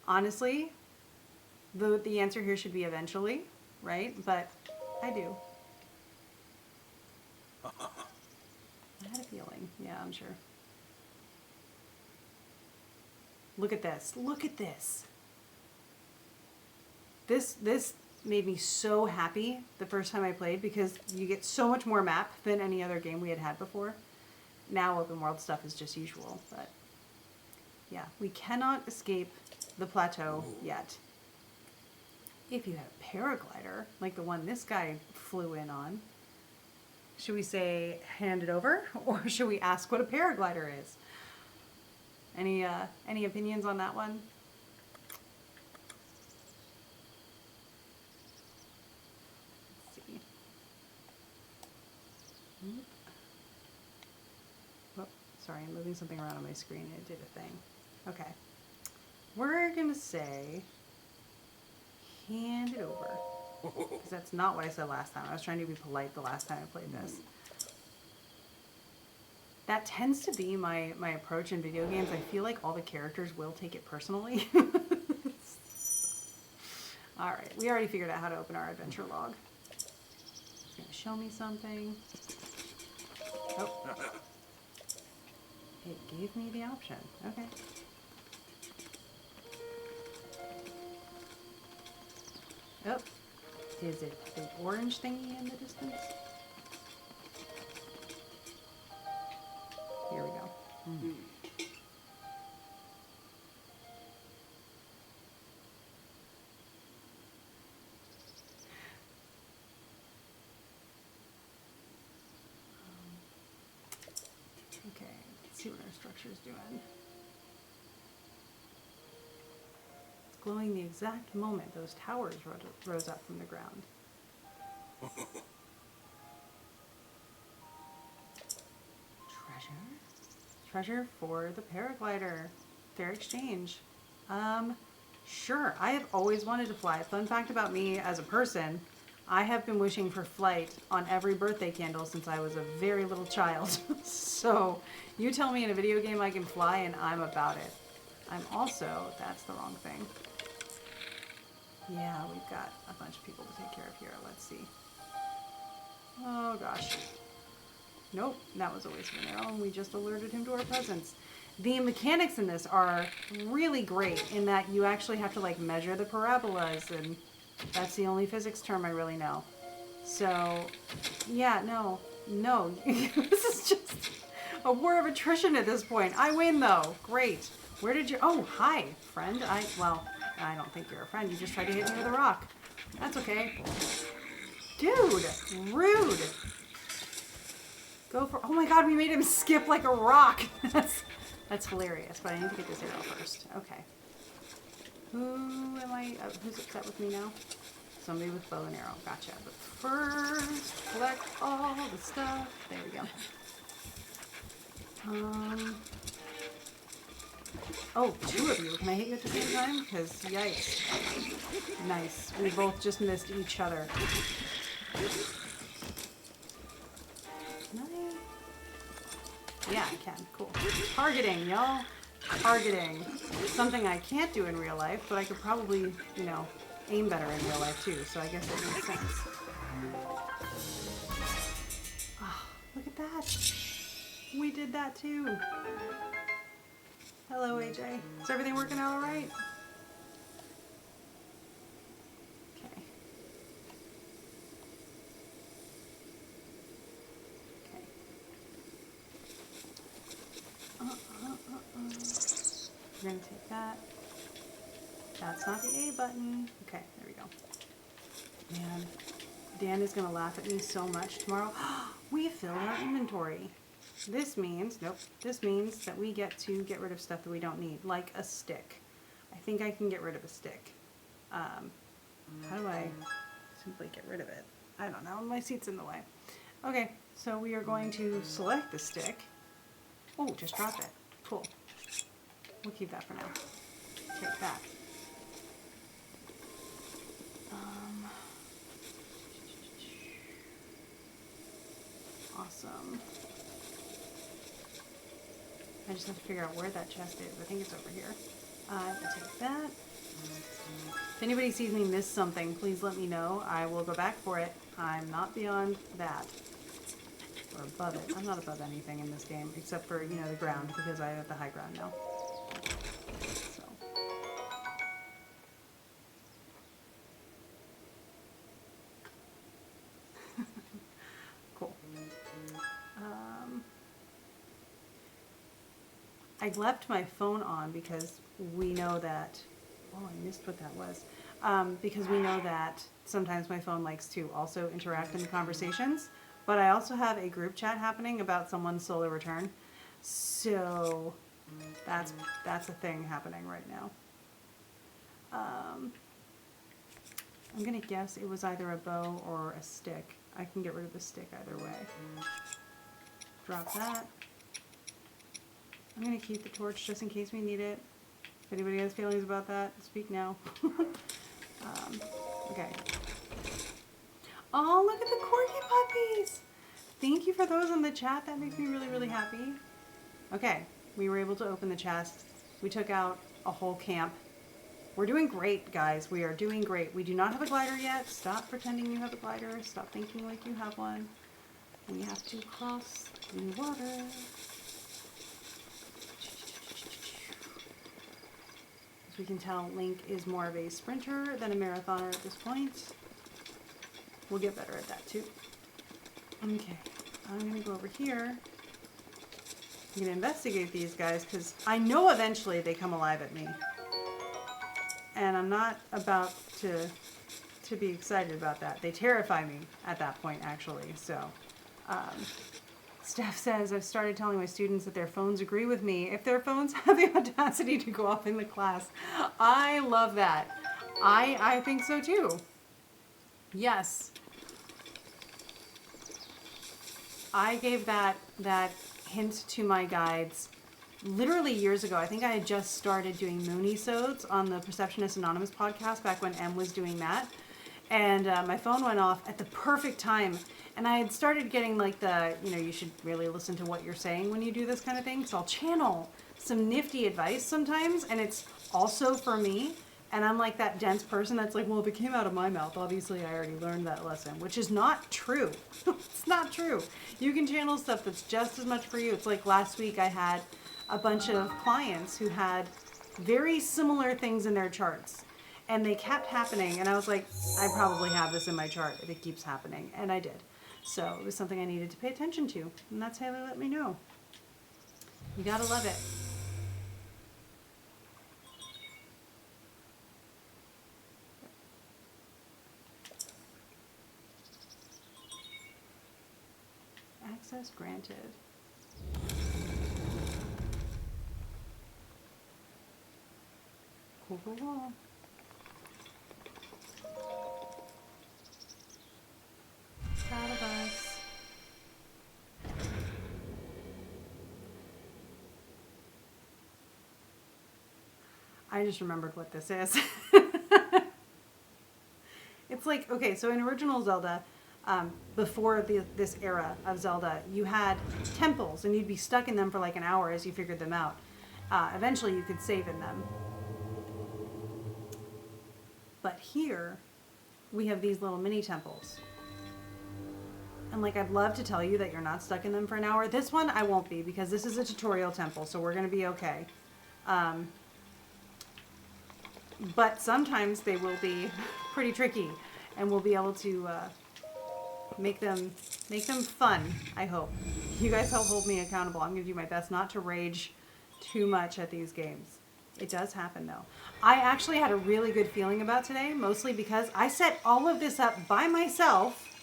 Honestly, the answer here should be eventually, right? But I do. I had a feeling. Yeah, I'm sure. Look at this. Look at this. This made me so happy the first time I played because you get so much more map than any other game we had before. Now open world stuff is just usual, but yeah, we cannot escape the plateau yet. If you have a paraglider, like the one this guy flew in on, should we say hand it over, or should we ask what a paraglider is? Any opinions on that one? Let's see. Oh, sorry, I'm moving something around on my screen. It did a thing. Okay. We're gonna say hand it over. Because that's not what I said last time. I was trying to be polite the last time I played this. That tends to be my approach in video games. I feel like all the characters will take it personally. Alright, we already figured out how to open our adventure log. It's going to show me something. Oh. It gave me the option. Okay. Oh. Is it the orange thingy in the distance? Here we go. Okay, let's see what our structure is doing. It's glowing the exact moment those towers rose up from the ground. Treasure for the paraglider. Fair exchange. Sure. I have always wanted to fly. Fun fact about me as a person, I have been wishing for flight on every birthday candle since I was a very little child. So you tell me in a video game I can fly and I'm about it. I'm also, that's the wrong thing. Yeah, we've got a bunch of people to take care of here. Let's see. Oh gosh. Nope, that was a waste of an arrow and we just alerted him to our presence. The mechanics in this are really great in that you actually have to like measure the parabolas, and that's the only physics term I really know. So, yeah, no. This is just a war of attrition at this point. I win though. Great. Where did you, oh, hi, friend. Well, I don't think you're a friend. You just tried to hit me with a rock. That's okay. Dude, rude. Go for, oh my god, we made him skip like a rock. That's hilarious, but I need to get this arrow first. Okay. Who's upset with me now? Somebody with bow and arrow. Gotcha. But first, collect all the stuff. There we go. Oh, two of you. Can I hit you at the same time? Because, yikes. Nice. We both just missed each other. Can I? Yeah, I can. Cool. Targeting, y'all. Targeting. Something I can't do in real life, but I could probably, you know, aim better in real life too, so I guess it makes sense. Oh, look at that. We did that too. Hello, AJ. Is everything working out all right? Okay. We're gonna take that. That's not the A button. Okay, there we go. Man, Dan is gonna laugh at me so much tomorrow. We filled our inventory. This means, nope, this means that we get to get rid of stuff that we don't need, like a stick. I think I can get rid of a stick. How do I simply get rid of it? I don't know, my seat's in the way. Okay, so we are going to select the stick. Oh, just drop it. Cool. We'll keep that for now. Take that. Awesome. I just have to figure out where that chest is. I think it's over here. I will take that. If anybody sees me miss something, please let me know. I will go back for it. I'm not beyond that. Or above it. I'm not above anything in this game, except for, you know, the ground, because I have the high ground now. So. Cool. I left my phone on because we know that, oh, I missed what that was. Because we know that sometimes my phone likes to also interact in the conversations, but I also have a group chat happening about someone's solar return. So that's a thing happening right now. I'm gonna guess it was either a bow or a stick. I can get rid of the stick either way. Drop that. I'm gonna keep the torch just in case we need it. If anybody has feelings about that, speak now. Okay. Oh, look at the corgi puppies! Thank you for those in the chat. That makes me really, really happy. Okay, we were able to open the chest. We took out a whole camp. We're doing great, guys. We are doing great. We do not have a glider yet. Stop pretending you have a glider. Stop thinking like you have one. And you have to cross the water. As we can tell, Link is more of a sprinter than a marathoner at this point. We'll get better at that too. Okay, I'm gonna go over here. I'm gonna investigate these guys because I know eventually they come alive at me. And I'm not about to be excited about that. They terrify me at that point, actually. So, Steph says, I've started telling my students that their phones agree with me if their phones have the audacity to go off in the class. I love that. I think so too. Yes. I gave that hint to my guides literally years ago, I think I had just started doing Moonisodes on the Perceptionist Anonymous podcast back when Em was doing that. And my phone went off at the perfect time. And I had started getting like the, you should really listen to what you're saying when you do this kind of thing. So I'll channel some nifty advice sometimes. And it's also for me. And I'm like that dense person that's like, well, if it came out of my mouth, obviously I already learned that lesson, which is not true. It's not true. You can channel stuff that's just as much for you. It's like last week I had a bunch of clients who had very similar things in their charts. And they kept happening. And I was like, I probably have this in my chart if it keeps happening. And I did. So it was something I needed to pay attention to. And that's how they let me know. You gotta love it. Access granted. Cool, cool, cool. Proud of us. I just remembered what this is. It's like, okay, so in original Zelda, before this era of Zelda, you had temples and you'd be stuck in them for like an hour as you figured them out. Eventually you could save in them. But here, we have these little mini temples. And like, I'd love to tell you that you're not stuck in them for an hour. This one, I won't be, because this is a tutorial temple, so we're going to be okay. But sometimes they will be pretty tricky, and we'll be able to make them fun, I hope. You guys help hold me accountable. I'm going to do my best not to rage too much at these games. It does happen, though. I actually had a really good feeling about today, mostly because I set all of this up by myself,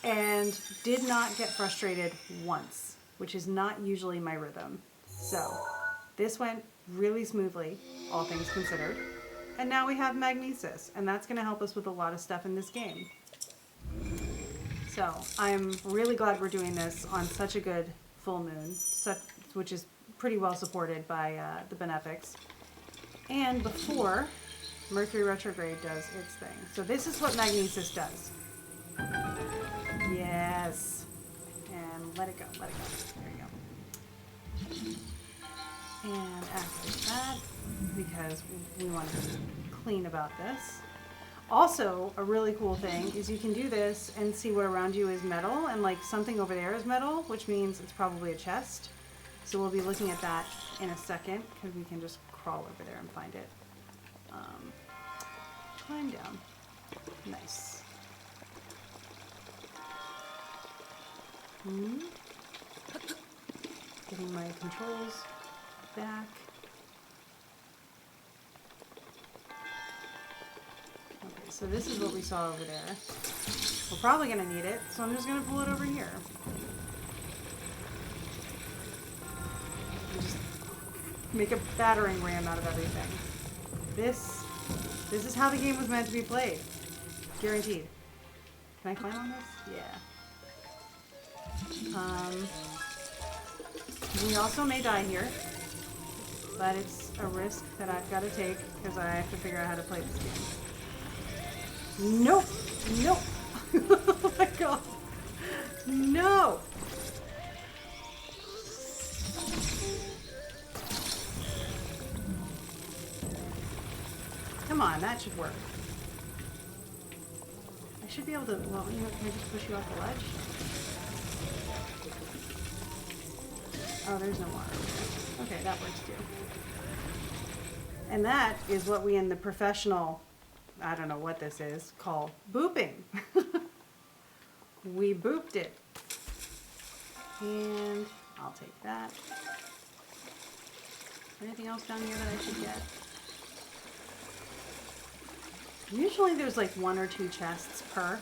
and did not get frustrated once, which is not usually my rhythm. So this went really smoothly, all things considered. And now we have magnesis, and that's going to help us with a lot of stuff in this game. So I'm really glad we're doing this on such a good full moon, which is pretty well supported by the benefics. And before Mercury retrograde does its thing. So this is what magnesis does. Yes. And let it go, let it go. There you go. And activate that, because we want to be clean about this. Also, a really cool thing is you can do this and see what around you is metal, and like something over there is metal, which means it's probably a chest. So we'll be looking at that in a second, because we can just crawl over there and find it. Climb down. Nice. Getting my controls back. Okay, so this is what we saw over there. We're probably going to need it, so I'm just going to pull it over here. And just make a battering ram out of everything. This is how the game was meant to be played. Guaranteed. Can I climb on this? Yeah. We also may die here, but it's a risk that I've got to take because I have to figure out how to play this game. Nope! Nope! Oh my god! No! Come on, that should work. I should be able to, well, you know, can I just push you off the ledge? Oh, there's no water. Okay, that works too. And that is what we in the professional, I don't know what this is, call booping. We booped it. And I'll take that. Anything else down here that I should get? Usually there's like 1 or 2 chests per.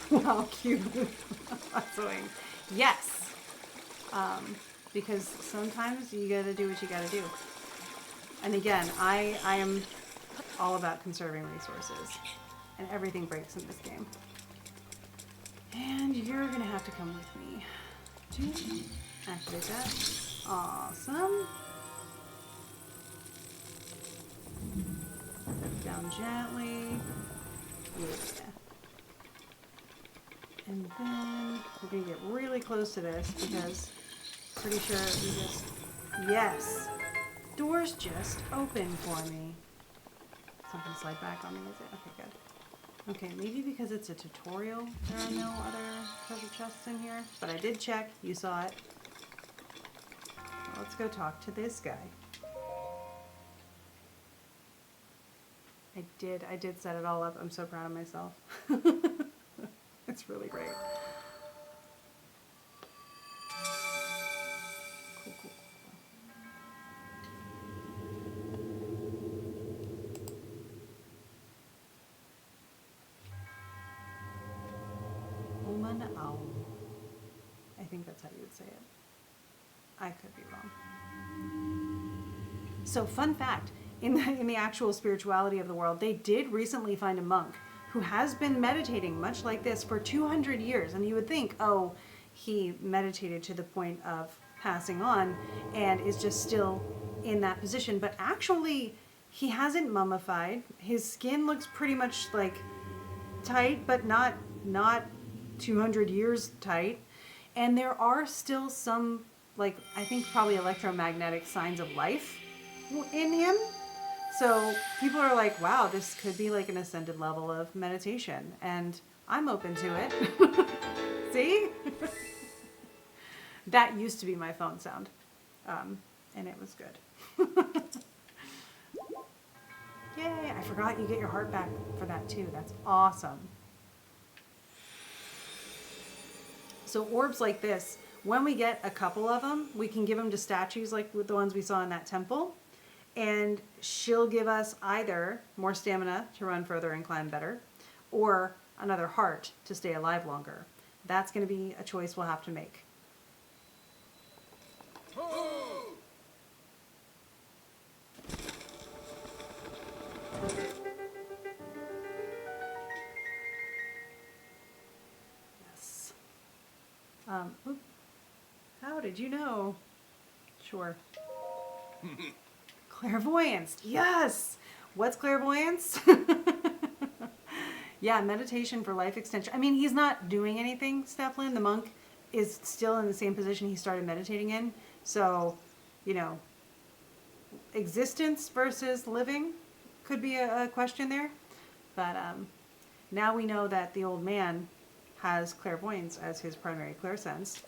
Well, cube lassoing. Yes. Because sometimes you gotta do what you gotta do. And again, I am all about conserving resources. And everything breaks in this game. And you're gonna have to come with me. Activate that. Awesome. Step down gently. Yeah. And then we're going to get really close to this because pretty sure we just... Yes! Doors just open for me. Something slide back on me, is it? Okay, good. Okay, maybe because it's a tutorial, there are no other treasure chests in here. But I did check. You saw it. Let's go talk to this guy. I did set it all up. I'm so proud of myself. It's really great. Cool, cool, cool. Oman Owl. I think that's how you would say it. I could be wrong. So, fun fact, in the actual spirituality of the world, they did recently find a monk who has been meditating much like this for 200 years. And you would think, oh, he meditated to the point of passing on and is just still in that position. But actually, he hasn't mummified. His skin looks pretty much like tight, but not 200 years tight. And there are still some, like, I think probably electromagnetic signs of life in him. So people are like, wow, this could be like an ascended level of meditation. And I'm open to it. See? That used to be my phone sound. And it was good. Yay, I forgot you get your heart back for that too. That's awesome. So orbs like this, when we get a couple of them, we can give them to statues like with the ones we saw in that temple. And she'll give us either more stamina to run further and climb better, or another heart to stay alive longer. That's going to be a choice we'll have to make. Yes. Oop. How did you know? Sure. Clairvoyance. Yes. What's clairvoyance? Yeah, meditation for life extension. I mean, he's not doing anything, Stefan. The monk is still in the same position he started meditating in. So, you know, existence versus living could be a question there. But now we know that the old man has clairvoyance as his primary clairsense,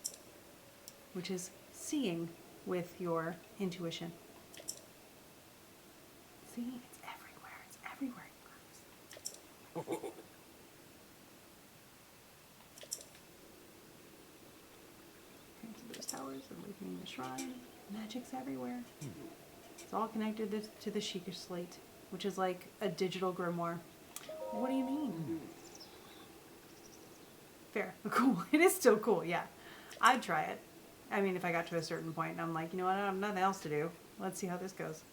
which is seeing with your intuition. See, it's everywhere. It's everywhere, you guys. Okay, so those towers are awakening the shrine. Magic's everywhere. It's all connected to the Sheikah slate, which is like a digital grimoire. What do you mean? Fair. Cool. It is still cool, yeah. I'd try it. I mean, if I got to a certain point and I'm like, you know what, I have nothing else to do. Let's see how this goes.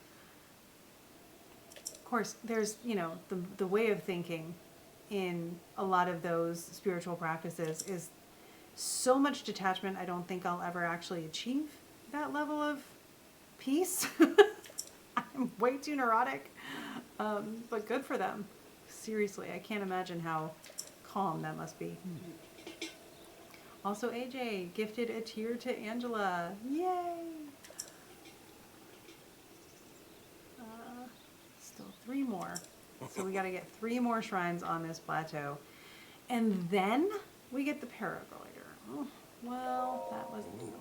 Of course, there's, you know, the way of thinking in a lot of those spiritual practices is so much detachment. I don't think I'll ever actually achieve that level of peace. I'm way too neurotic, but good for them. Seriously, I can't imagine how calm that must be. Also, AJ gifted a tear to Angela. Yay! Still 3 more. So we got to get 3 more shrines on this plateau. And then we get the paraglider. Oh, well, that was easy.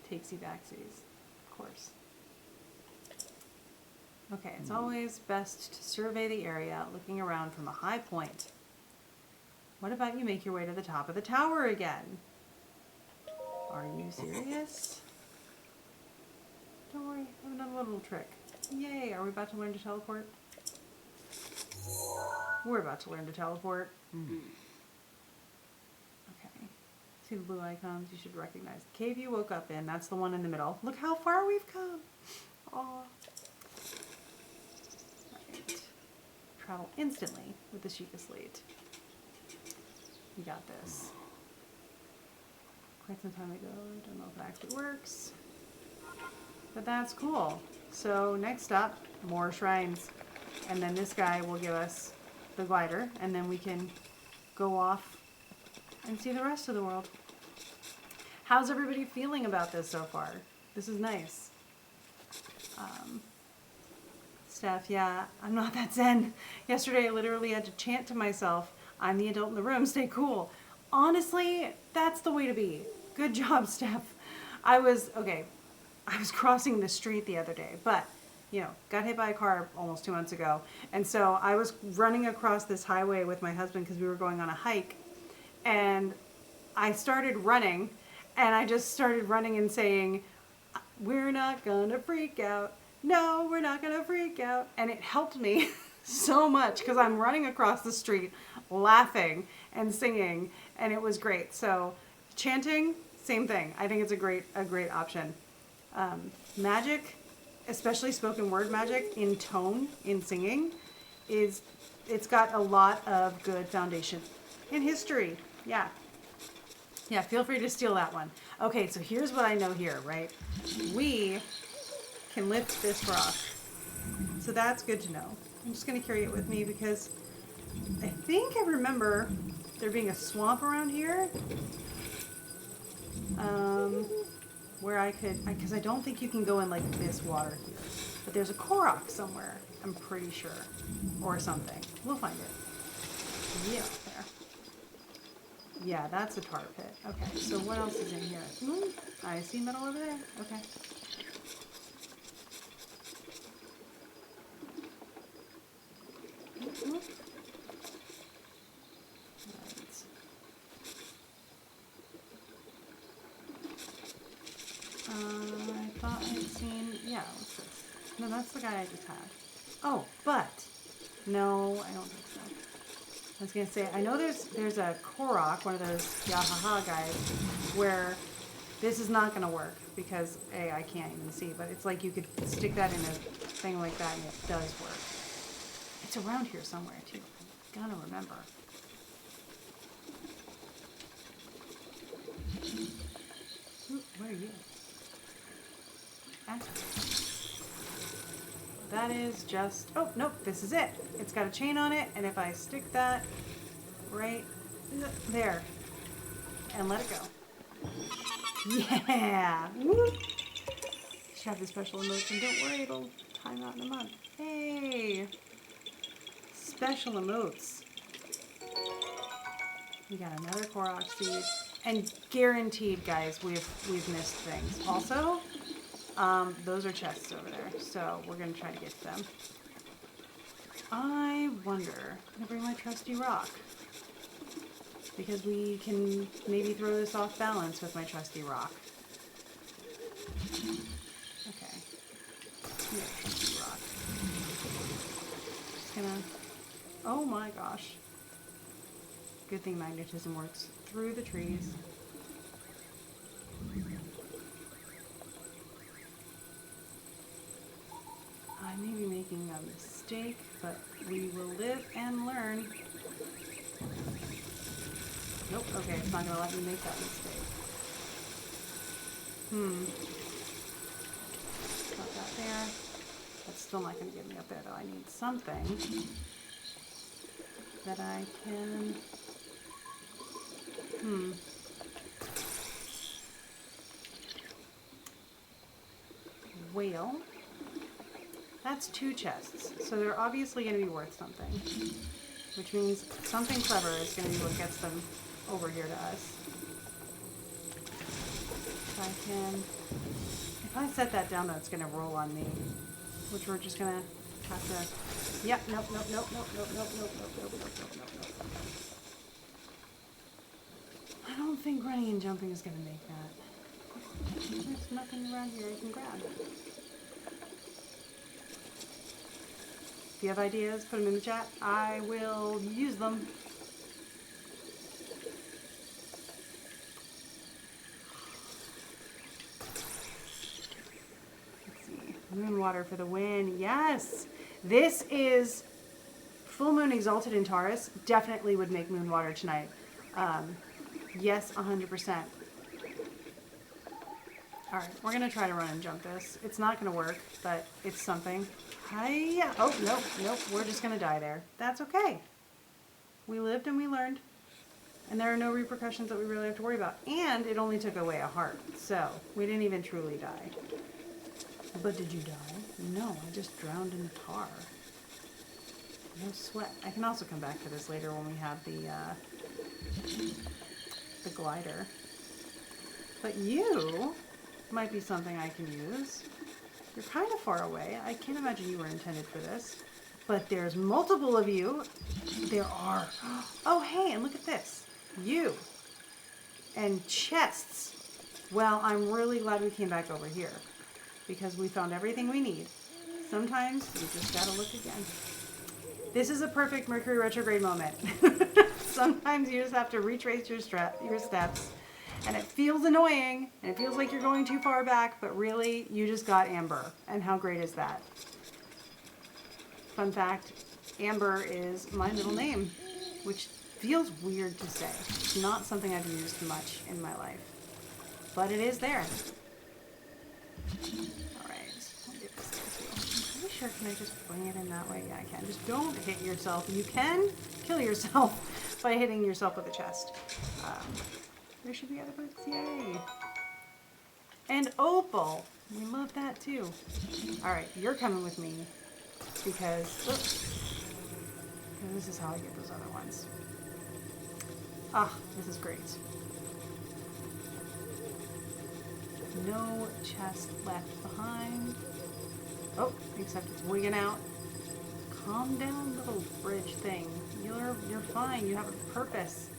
Takesy backsies, of course. Okay, it's always best to survey the area, looking around from a high point. What about you make your way to the top of the tower again? Are you serious? Don't worry, I've done a little trick. Yay, are we about to learn to teleport? We're about to learn to teleport. Okay. See the blue icons? You should recognize the cave you woke up in. That's the one in the middle. Look how far we've come. Aw. Right. Travel instantly with the Sheikah slate. We got this. Quite some time ago. Don't know if it actually works. But that's cool. So next up, more shrines. And then this guy will give us the glider, and then we can go off and see the rest of the world. How's everybody feeling about this so far? This is nice. Steph, yeah, I'm not that zen. Yesterday I literally had to chant to myself, I'm the adult in the room, stay cool. Honestly, that's the way to be. Good job, Steph. I was crossing the street the other day, but, you know, got hit by a car almost 2 months ago. And so I was running across this highway with my husband because we were going on a hike. And I started running, and I just started running and saying, we're not gonna freak out. No, we're not gonna freak out. And it helped me so much because I'm running across the street laughing and singing, and it was great. So chanting, same thing. I think it's a great option. Magic, especially spoken word magic in tone, in singing, it's got a lot of good foundation in history. Yeah. Yeah, feel free to steal that one. Okay, so here's what I know here, right? We can lift this rock. So that's good to know. I'm just going to carry it with me because I think I remember there being a swamp around here. Where I could, because I don't think you can go in like this water here. But there's a Korok somewhere, I'm pretty sure. Or something. We'll find it. Yeah, there. Yeah, that's a tar pit. Okay, so what else is in here? Ooh, I see metal over there. Okay. Right. I thought I'd seen, yeah, what's this? No, that's the guy I just had. Oh, but, no, I don't think so. I was gonna say, I know there's a Korok, one of those Yahaha guys, where this is not gonna work because A, I can't even see, but it's like you could stick that in a thing like that and it does work. It's around here somewhere too. I'm gonna remember. Ooh, where are you? That is just, oh, nope, this is it. It's got a chain on it, and if I stick that right there and let it go. Yeah! Woo! Should have the special emotes, and don't worry, it'll time out in a month. Hey! Special emotes. We got another Korok seed. And guaranteed, guys, we've missed things. Also, those are chests over there, so we're going to try to get to them. I wonder, I'm going to bring my trusty rock. Because we can maybe throw this off balance with my trusty rock. Okay. Yeah, trusty rock. Just gonna, oh my gosh. Good thing magnetism works through the trees. I may be making a mistake, but we will live and learn. Nope, okay, it's not gonna let me make that mistake. Got that there. That's still not gonna get me up there though. I need something that I can... Whale. That's 2 chests, so they're obviously going to be worth something. Which means something clever is going to be what gets them over here to us. If I set that down though, it's going to roll on me. Which we're just going to have to... Yep, nope. I don't think running and jumping is going to make that. There's nothing around here I can grab. If you have ideas, put them in the chat. I will use them. Let's see. Moon water for the win. Yes! This is full moon exalted in Taurus. Definitely would make moon water tonight. Yes, 100%. All right, we're gonna try to run and jump this. It's not gonna work, but it's something. Hiya! Oh, nope, nope, we're just gonna die there. That's okay. We lived and we learned. And there are no repercussions that we really have to worry about. And it only took away a heart, so we didn't even truly die. But did you die? No, I just drowned in tar. No sweat. I can also come back to this later when we have the glider. But you might be something I can use. You're kind of far away. I can't imagine you were intended for this. But there's multiple of you. There are. Oh, hey, and look at this. You. And chests. Well, I'm really glad we came back over here. Because we found everything we need. Sometimes you just gotta look again. This is a perfect Mercury retrograde moment. Sometimes you just have to retrace your steps. And it feels annoying, and it feels like you're going too far back, but really, you just got Amber. And how great is that? Fun fact, Amber is my middle name, which feels weird to say. It's not something I've used much in my life, but it is there. All right, I'll get this there too. I'm pretty sure, can I just bring it in that way? Yeah, I can. Just don't hit yourself. You can kill yourself by hitting yourself with a chest. There should be other books, yay! And Opal! We love that too. Alright, you're coming with me because this is how I get those other ones. Ah, this is great. No chest left behind. Oh, except it's wigging out. Calm down, little bridge thing. You're fine. You have a purpose.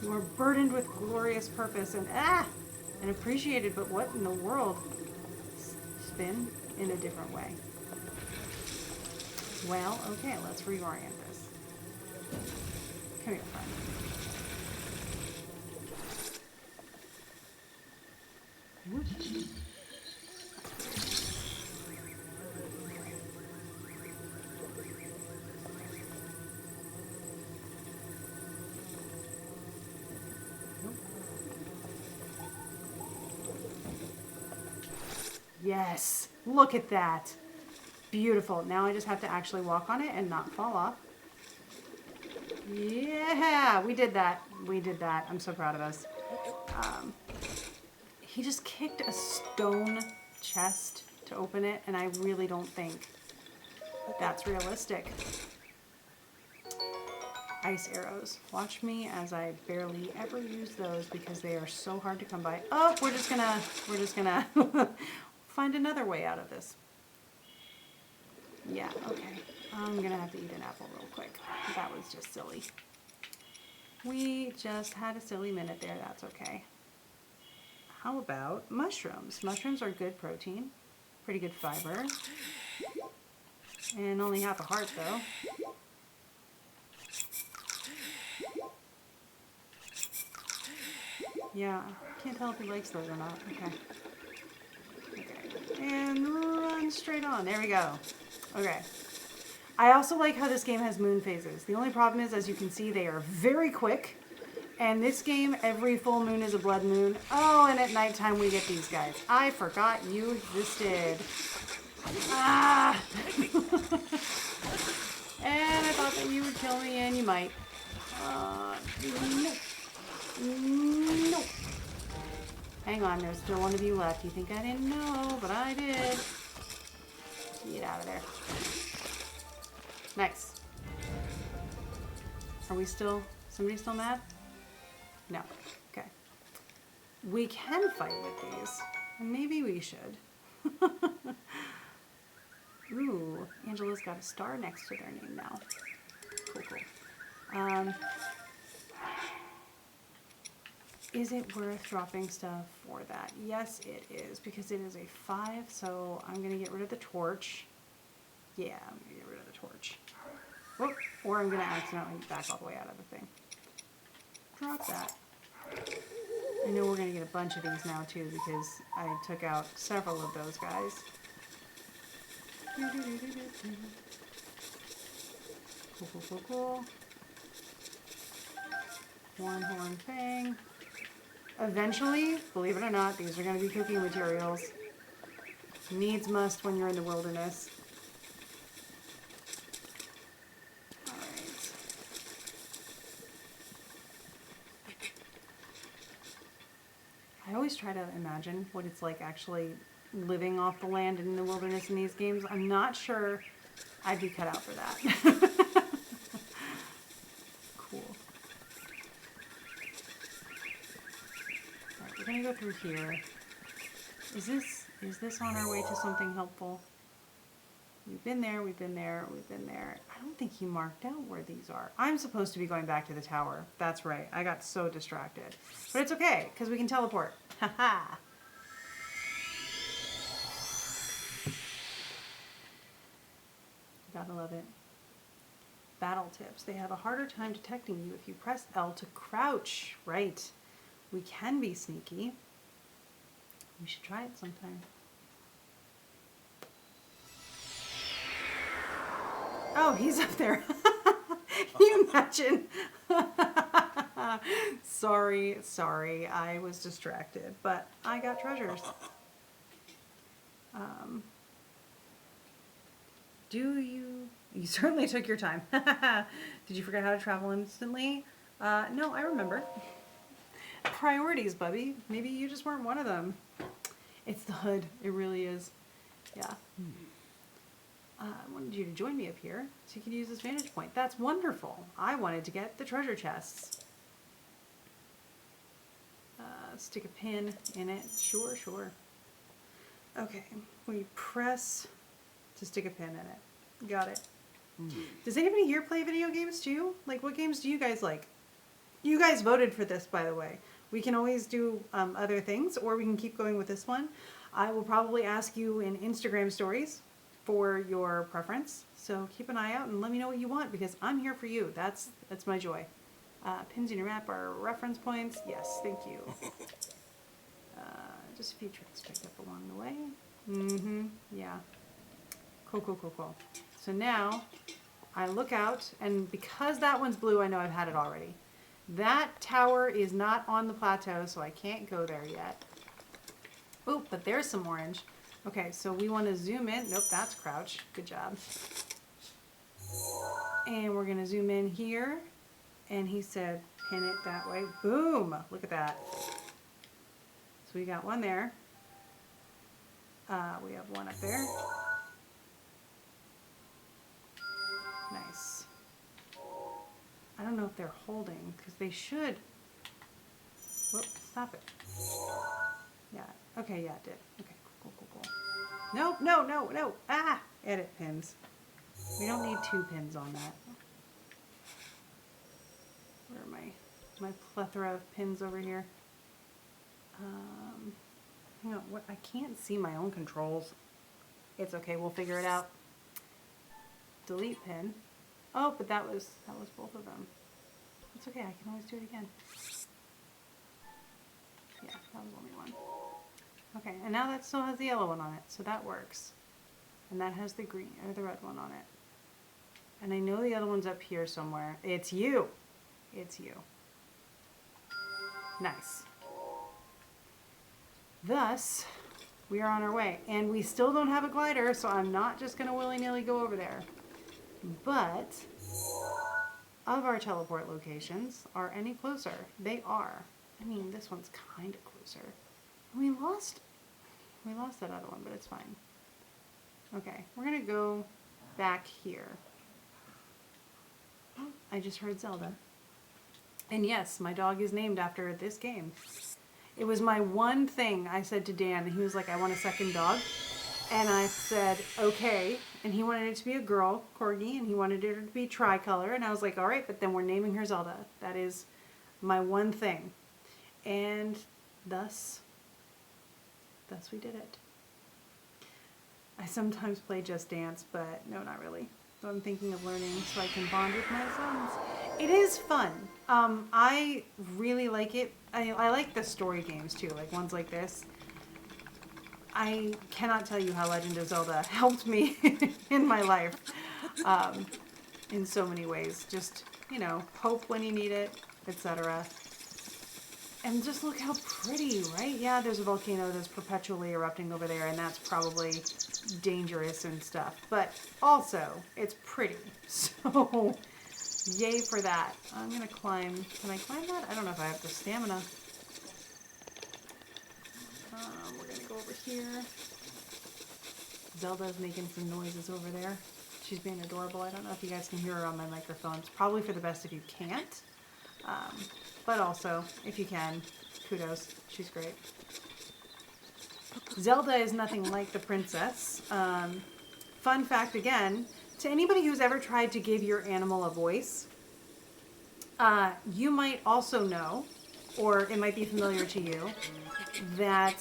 You are burdened with glorious purpose and appreciated, but what in the world? Spin in a different way. Well, okay, let's reorient this. Come here, friend. Whoops. Yes, look at that. Beautiful. Now I just have to actually walk on it and not fall off. Yeah, we did that. We did that. I'm so proud of us. He just kicked a stone chest to open it, and I really don't think that's realistic. Ice arrows. Watch me as I barely ever use those because they are so hard to come by. Oh, we're just gonna find another way out of this. Yeah, okay. I'm gonna have to eat an apple real quick. That was just silly. We just had a silly minute there. That's okay. How about mushrooms? Mushrooms are good protein. Pretty good fiber. And only half a heart, though. Yeah, can't tell if he likes those or not. Okay. Okay. And run straight on. There we go. Okay. I also like how this game has moon phases. The only problem is, as you can see, they are very quick. And this game, every full moon is a blood moon. Oh, and at nighttime we get these guys. I forgot you existed. Ah! And I thought that you would kill me, and you might. Nope. Nope. Hang on, there's still one of you left. You think I didn't know, but I did. Get out of there. Nice. Are we still... Somebody still mad? No. Okay. We can fight with these. And maybe we should. Ooh, Angela's got a star next to their name now. Cool, cool. Is it worth dropping stuff for that? Yes, it is, because it is a 5, so I'm going to get rid of the torch. Yeah, I'm going to get rid of the torch. Whoop, or I'm going to accidentally back all the way out of the thing. Drop that. I know we're going to get a bunch of these now, too, because I took out several of those guys. Cool, cool, cool, cool. One horn thing. Eventually, believe it or not, these are going to be cooking materials. Needs must when you're in the wilderness. Alright. I always try to imagine what it's like actually living off the land and in the wilderness in these games. I'm not sure I'd be cut out for that. Cool. Alright, we're gonna go through here. Is this on our way to something helpful? We've been there, we've been there, we've been there. I don't think he marked out where these are. I'm supposed to be going back to the tower. That's right. I got so distracted. But it's okay, because we can teleport. Haha. Gotta love it. Battle tips. They have a harder time detecting you if you press L to crouch. Right. We can be sneaky. We should try it sometime. Oh, he's up there. Can you imagine? Sorry, I was distracted, but I got treasures. You certainly took your time. Did you forget how to travel instantly? No, I remember. Priorities, Bubby. Maybe you just weren't one of them. It's the hood. It really is. Yeah. I wanted you to join me up here so you could use this vantage point. That's wonderful. I wanted to get the treasure chests. Stick a pin in it. Sure. Okay. We press to stick a pin in it. Got it. Does anybody here play video games too? Like, what games do you guys like? You guys voted for this, by the way. We can always do other things, or we can keep going with this one. I will probably ask you in Instagram stories for your preference. So keep an eye out and let me know what you want, because I'm here for you. That's my joy. Pins in your map are reference points. Yes, thank you. Just a few tricks picked up along the way. Yeah. Cool. So now I look out, and because that one's blue, I know I've had it already. That tower is not on the plateau, so I can't go there yet. Oh, but there's some orange. Okay, so we want to zoom in. Nope, that's crouch. Good job. And we're going to zoom in here. And he said, pin it that way. Boom! Look at that. So we got one there. We have one up there. Nice. I don't know if they're holding, because they should. Whoop, stop it. Yeah, okay, yeah, it did. Okay, cool. No. Ah! Edit pins. We don't need 2 pins on that. Where are my plethora of pins over here? Hang on, what? I can't see my own controls. It's okay, we'll figure it out. Delete pin. Oh, but that was both of them. It's okay, I can always do it again. Yeah, that was only one. Okay, and now that still has the yellow one on it, so that works. And that has the green or the red one on it. And I know the other one's up here somewhere. It's you. It's you. Nice. Thus, we are on our way. And we still don't have a glider, so I'm not just going to willy-nilly go over there. But, of our teleport locations, are any closer? They are. I mean, this one's kind of closer. We lost that other one, but it's fine. Okay, we're going to go back here. Oh, I just heard Zelda. And yes, my dog is named after this game. It was my one thing I said to Dan, and he was like, I want a second dog. And I said, okay. And he wanted it to be a girl, Corgi, and he wanted it to be tricolor. And I was like, all right, but then we're naming her Zelda. That is my one thing. And thus we did it. I sometimes play Just Dance, but no, not really. So I'm thinking of learning so I can bond with my sons. It is fun. I really like it. I like the story games too, like ones like this. I cannot tell you how Legend of Zelda helped me in my life in so many ways. Just, you know, hope when you need it, etc. And just look how pretty, right? Yeah, there's a volcano that's perpetually erupting over there, and that's probably dangerous and stuff. But also, it's pretty. So, yay for that. I'm going to climb. Can I climb that? I don't know if I have the stamina. We're going to go over here. Zelda's making some noises over there. She's being adorable. I don't know if you guys can hear her on my microphone. It's probably for the best if you can't. But also, if you can, kudos. She's great. Zelda is nothing like the princess. Fun fact again, to anybody who's ever tried to give your animal a voice, you might also know, or it might be familiar to you, that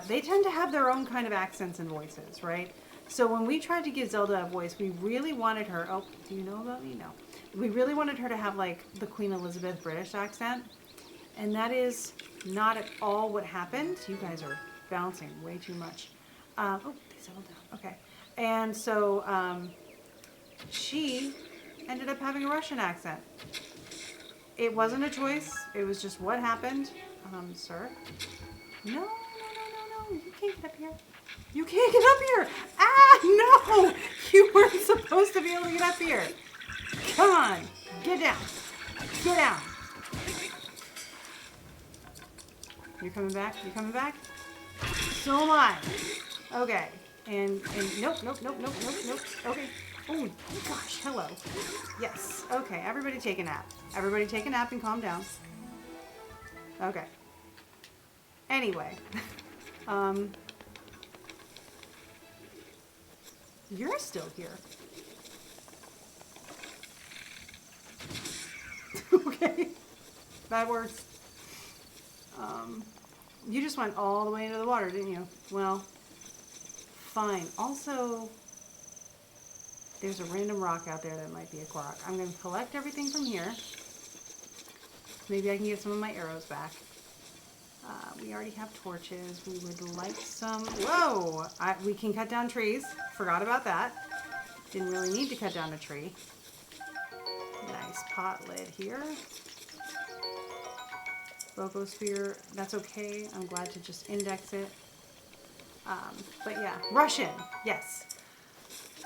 they tend to have their own kind of accents and voices, right? So when we tried to give Zelda a voice, we really wanted her, oh, do you know about me? No. We really wanted her to have like the Queen Elizabeth British accent. And that is not at all what happened. You guys are bouncing way too much. Oh, they settled down. Okay. And so she ended up having a Russian accent. It wasn't a choice. It was just what happened. Sir? No, no, no, no, no. You can't get up here. You can't get up here. Ah, no. You weren't supposed to be able to get up here. Come on. Get down. Get down. You're coming back? You're coming back? So am I. Okay. And nope, nope, nope, nope, nope, nope. Okay. Oh, gosh. Hello. Yes. Okay. Everybody take a nap. Everybody take a nap and calm down. Okay. Anyway. You're still here. Okay. That works. You just went all the way into the water, didn't you? Well, fine. Also, there's a random rock out there that might be a Korok. I'm going to collect everything from here. Maybe I can get some of my arrows back. We already have torches. We would like some... Whoa! We can cut down trees. Forgot about that. Didn't really need to cut down a tree. Nice pot lid here. Bogosphere, that's okay. I'm glad to just index it. But yeah, Russian, yes.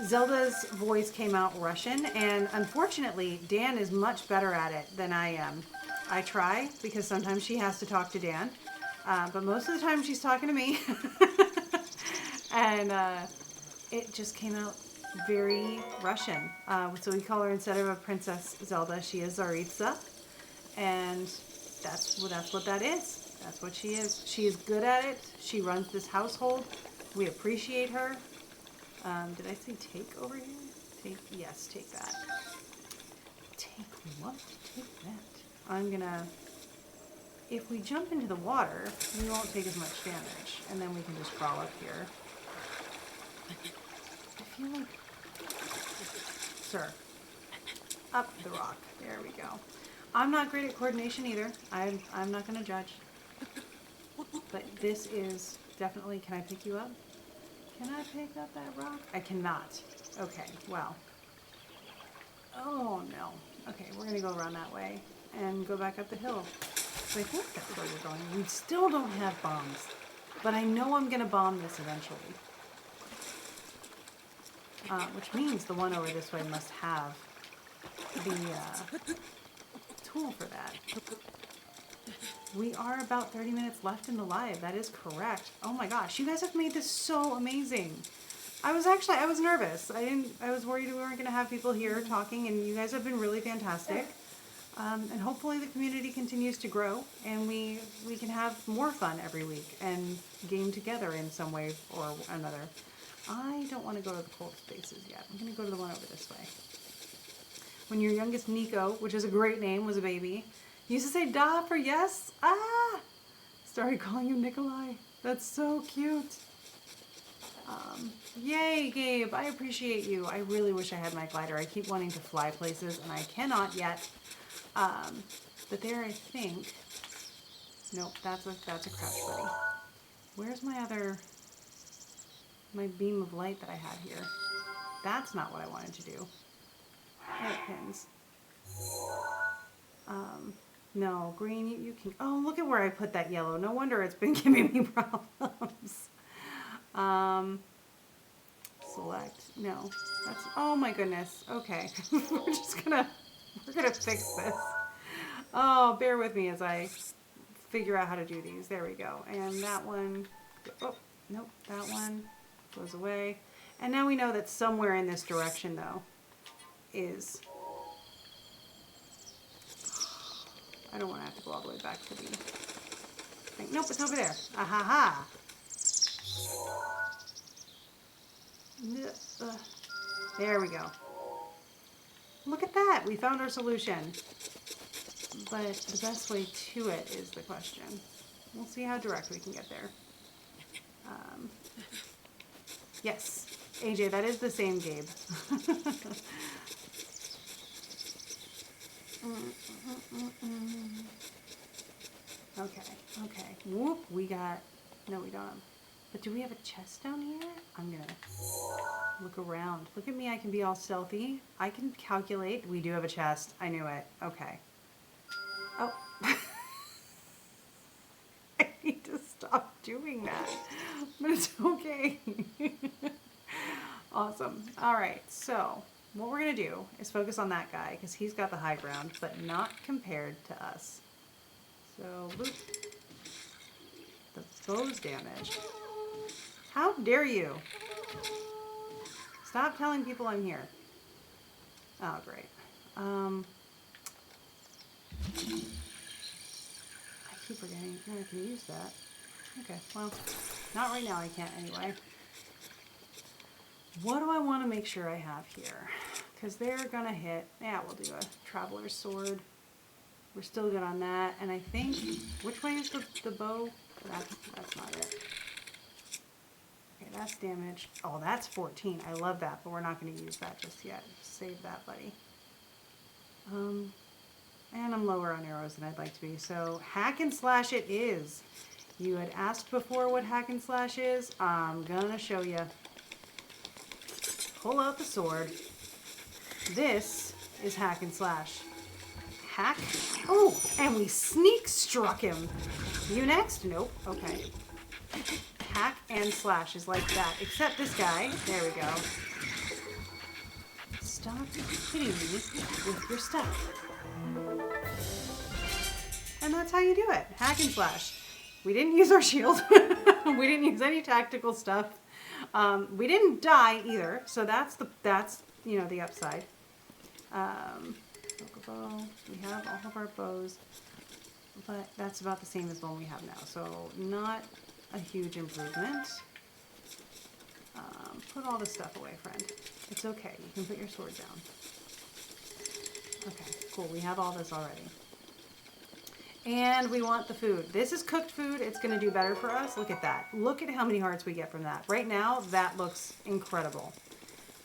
Zelda's voice came out Russian, and unfortunately, Dan is much better at it than I am. I try, because sometimes she has to talk to Dan, but most of the time she's talking to me. And it just came out very Russian. So we call her, instead of a Princess Zelda, she is Tsaritsa, and that's what that is. That's what she is. She is good at it. She runs this household. We appreciate her. Did I say take over here? Take, yes, take that. Take what? Take that. I'm gonna, if we jump into the water, we won't take as much damage. And then we can just crawl up here. I feel like, sir, up the rock. There we go. I'm not great at coordination either. I'm not going to judge. But this is definitely... Can I pick you up? Can I pick up that rock? I cannot. Okay, well. Oh, no. Okay, we're going to go around that way and go back up the hill. So I think that's where we're going. We still don't have bombs. But I know I'm going to bomb this eventually. Which means the one over this way must have the... tool for that. We are about 30 minutes left in the live. That is correct. Oh my gosh, you guys have made this so amazing. I was nervous. I was worried we weren't going to have people here talking, and you guys have been really fantastic. And hopefully the community continues to grow, and we can have more fun every week and game together in some way or another. I don't want to go to the cold spaces yet. I'm going to go to the one over this way. When your youngest Nico, which is a great name, was a baby, he used to say da for yes. Ah! Started calling him Nikolai. That's so cute. Yay, Gabe. I appreciate you. I really wish I had my glider. I keep wanting to fly places, and I cannot yet. But there, I think... Nope, that's a crouch buddy. Where's my beam of light that I had here? That's not what I wanted to do. Hairpins. No, green, you can, oh, look at where I put that yellow. No wonder it's been giving me problems. Select, no, that's, oh my goodness. Okay, we're gonna fix this. Oh, bear with me as I figure out how to do these. There we go. And that one, oh, nope, that one goes away. And now we know that somewhere in this direction, though, is, I don't want to have to go all the way back to the thing. Nope, it's over there. Ah ha ha. There we go. Look at that. We found our solution. But the best way to it is the question. We'll see how direct we can get there. Yes. AJ, that is the same Gabe. Okay, okay. Whoop, we got, no we don't. But do we have a chest down here? I'm gonna look around. Look at me, I can be all stealthy. I can calculate. We do have a chest. I knew it. Okay. Oh. I need to stop doing that. But it's okay. Awesome. All right, so what we're gonna do is focus on that guy because he's got the high ground, but not compared to us. So, boop. The bow's damaged. How dare you? Stop telling people I'm here. Oh, great. I keep forgetting. No, I can use that. Okay, well, not right now. I can't anyway. What do I want to make sure I have here? Because they're going to hit. Yeah, we'll do a traveler's sword. We're still good on that. And I think, which way is the bow? That's not it. Okay, that's damaged. Oh, that's 14. I love that, but we're not going to use that just yet. Save that, buddy. And I'm lower on arrows than I'd like to be. So hack and slash it is. You had asked before what hack and slash is. I'm going to show you. Pull out the sword. This is hack and slash. Hack. Oh, and we sneak struck him. You next? Nope. Okay. Hack and slash is like that. Except this guy. There we go. Stop hitting me with your stuff. And that's how you do it. Hack and slash. We didn't use our shield. We didn't use any tactical stuff. We didn't die either. So that's you know, the upside. Bow. We have all of our bows, but that's about the same as the one we have now. So not a huge improvement. Put all this stuff away, friend. It's okay. You can put your sword down. Okay, cool. We have all this already. And we want the food. This is cooked food. It's going to do better for us. Look at that. Look at how many hearts we get from that. Right now, that looks incredible.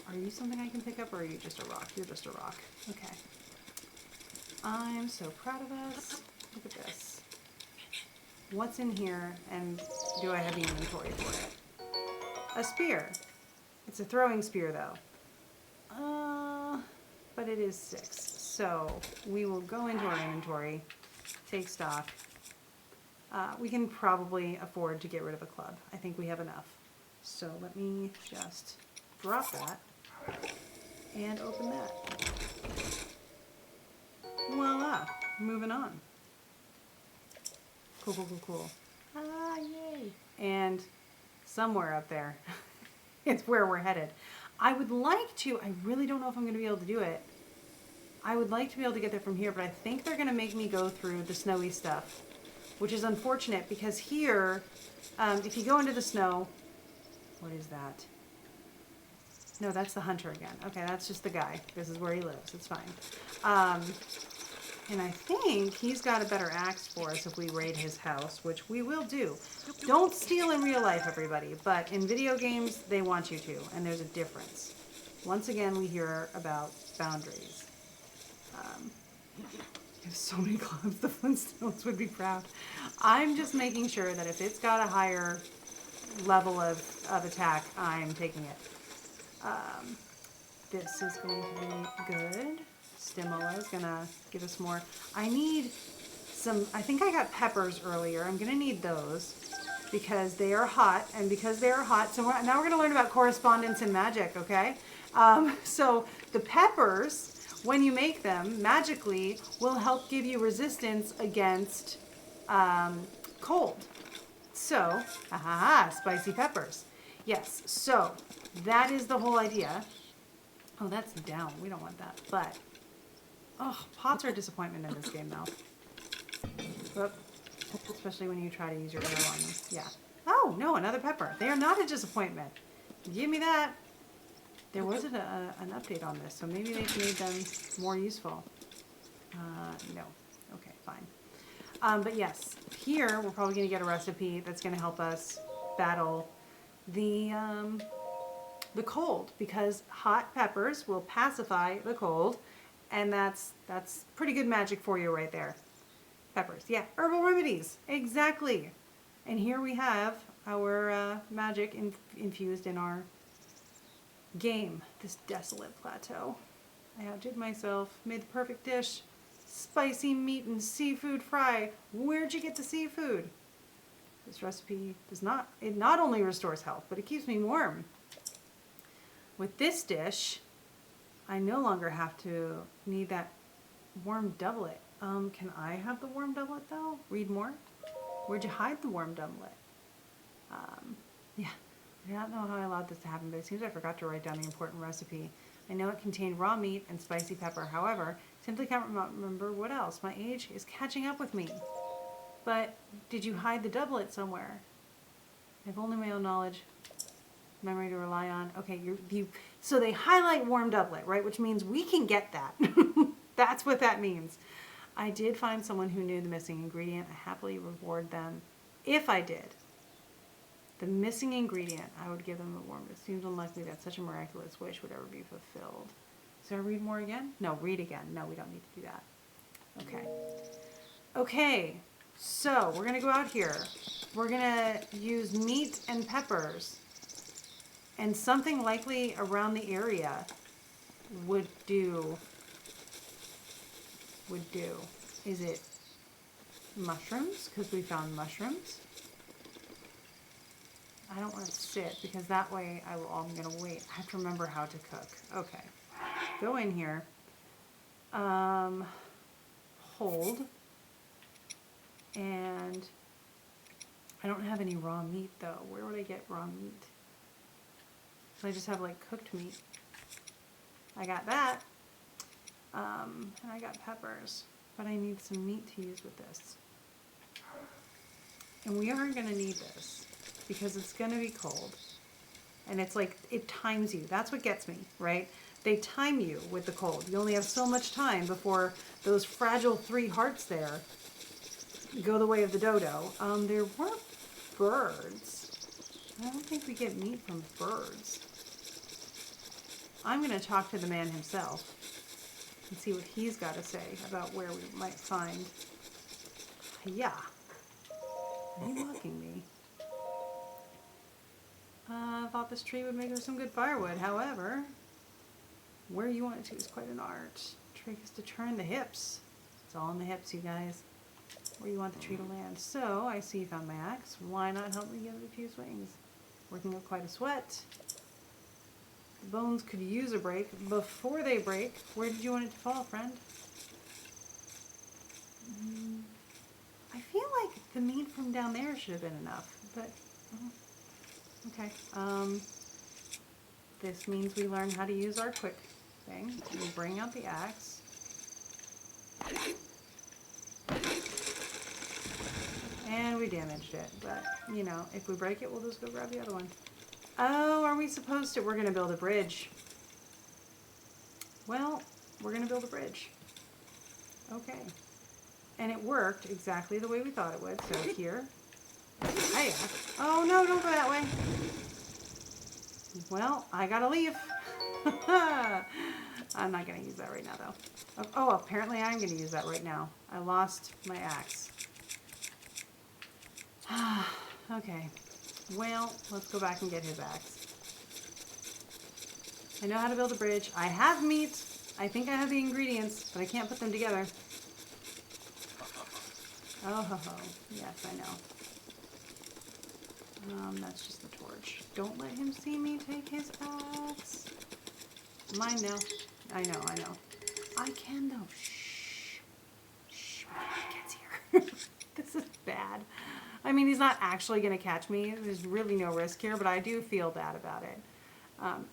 Are you something I can pick up, or are you just a rock? You're just a rock. Okay. I'm so proud of us. Look at this. What's in here, and do I have the inventory for it? A spear. It's a throwing spear, though. But it is 6. So we will go into our inventory, take stock. We can probably afford to get rid of a club. I think we have enough. So let me just drop that and open that. Voila, moving on. Cool, cool, cool, cool. Ah, yay. And somewhere up there, it's where we're headed. I would like to, I really don't know if I'm going to be able to do it. I would like to be able to get there from here, but I think they're going to make me go through the snowy stuff, which is unfortunate because here, if you go into the snow, what is that? No, that's the hunter again. Okay, that's just the guy. This is where he lives. It's fine. And I think he's got a better axe for us if we raid his house, which we will do. Don't steal in real life, everybody, but in video games, they want you to, and there's a difference. Once again, we hear about boundaries. There's so many clubs, the Flintstones would be proud. I'm just making sure that if it's got a higher level of attack, I'm taking it. This is going to be good. Stimola is going to give us more. I need I think I got peppers earlier. I'm gonna need those because they are hot, and because they are hot, so now we're gonna learn about correspondence and magic, okay? So the peppers, when you make them, magically will help give you resistance against cold. So, spicy peppers. Yes, so that is the whole idea. Oh, that's down. We don't want that. But, oh, pots are a disappointment in this game, though. Whoop. Especially when you try to use your arrow on them. Yeah. Oh, no, another pepper. They are not a disappointment. Give me that. There wasn't an update on this, so maybe they've made them more useful. No. Okay, fine. But yes, here we're probably going to get a recipe that's going to help us battle the cold, because hot peppers will pacify the cold, and that's pretty good magic for you right there. Peppers, yeah, herbal remedies, exactly. And here we have our magic infused in our game, this desolate plateau. I outdid myself, made the perfect dish. Spicy meat and seafood fry. Where'd you get the seafood? This recipe it not only restores health, but it keeps me warm. With this dish, I no longer have to need that warm doublet. Can I have the warm doublet though? Read more. Where'd you hide the warm doublet? Yeah, I don't know how I allowed this to happen, but it seems I forgot to write down the important recipe. I know it contained raw meat and spicy pepper. However, simply can't remember what else. My age is catching up with me. But did you hide the doublet somewhere? If only my own knowledge, memory to rely on. Okay, so they highlight warm doublet, right? Which means we can get that. That's what that means. I did find someone who knew the missing ingredient. I happily reward them. If I did, the missing ingredient, I would give them a warm. It seems unlikely that such a miraculous wish would ever be fulfilled. So I read more again? No, read again. No, we don't need to do that. Okay. Okay, so we're going to go out here. We're going to use meat and peppers. And something likely around the area would do. Is it mushrooms? Because we found mushrooms. I don't want to sit because that way I'm going to wait. I have to remember how to cook. Okay. Go in here. Hold. And I don't have any raw meat though. Where would I get raw meat? So I just have like cooked meat. I got that. And I got peppers. But I need some meat to use with this. And we are going to need this because it's going to be cold. And it's like, it times you. That's what gets me, right? They time you with the cold. You only have so much time before those fragile 3 hearts there go the way of the dodo. There were birds. I don't think we get meat from birds. I'm going to talk to the man himself and see what he's got to say about where we might find. Yeah. Are you mocking me? I thought this tree would make us some good firewood. However, where you want it to is quite an art. Trick is to turn the hips. It's all in the hips, you guys. Where you want the tree to land. So, I see you found my axe. Why not help me give it a few swings? Working up quite a sweat. The bones could use a break. Before they break, where did you want it to fall, friend? I feel like the meat from down there should have been enough, but okay. This means we learn how to use our quick thing. We bring out the axe. And we damaged it, but you know, if we break it, we'll just go grab the other one. Oh, are we supposed to? We're going to build a bridge. Well, we're going to build a bridge. Okay. And it worked exactly the way we thought it would. So here. Hiya. Oh, no, don't go that way. Well, I got to leave. I'm not going to use that right now, though. Oh, apparently I'm going to use that right now. I lost my axe. Okay. Well, let's go back and get his axe. I know how to build a bridge. I have meat. I think I have the ingredients, but I can't put them together. Oh ho ho. Yes, I know. That's just the torch. Don't let him see me take his axe. Mine now. I know. I can though. Shh. Shh. When he gets here. This is bad. I mean, he's not actually going to catch me. There's really no risk here, but I do feel bad about it.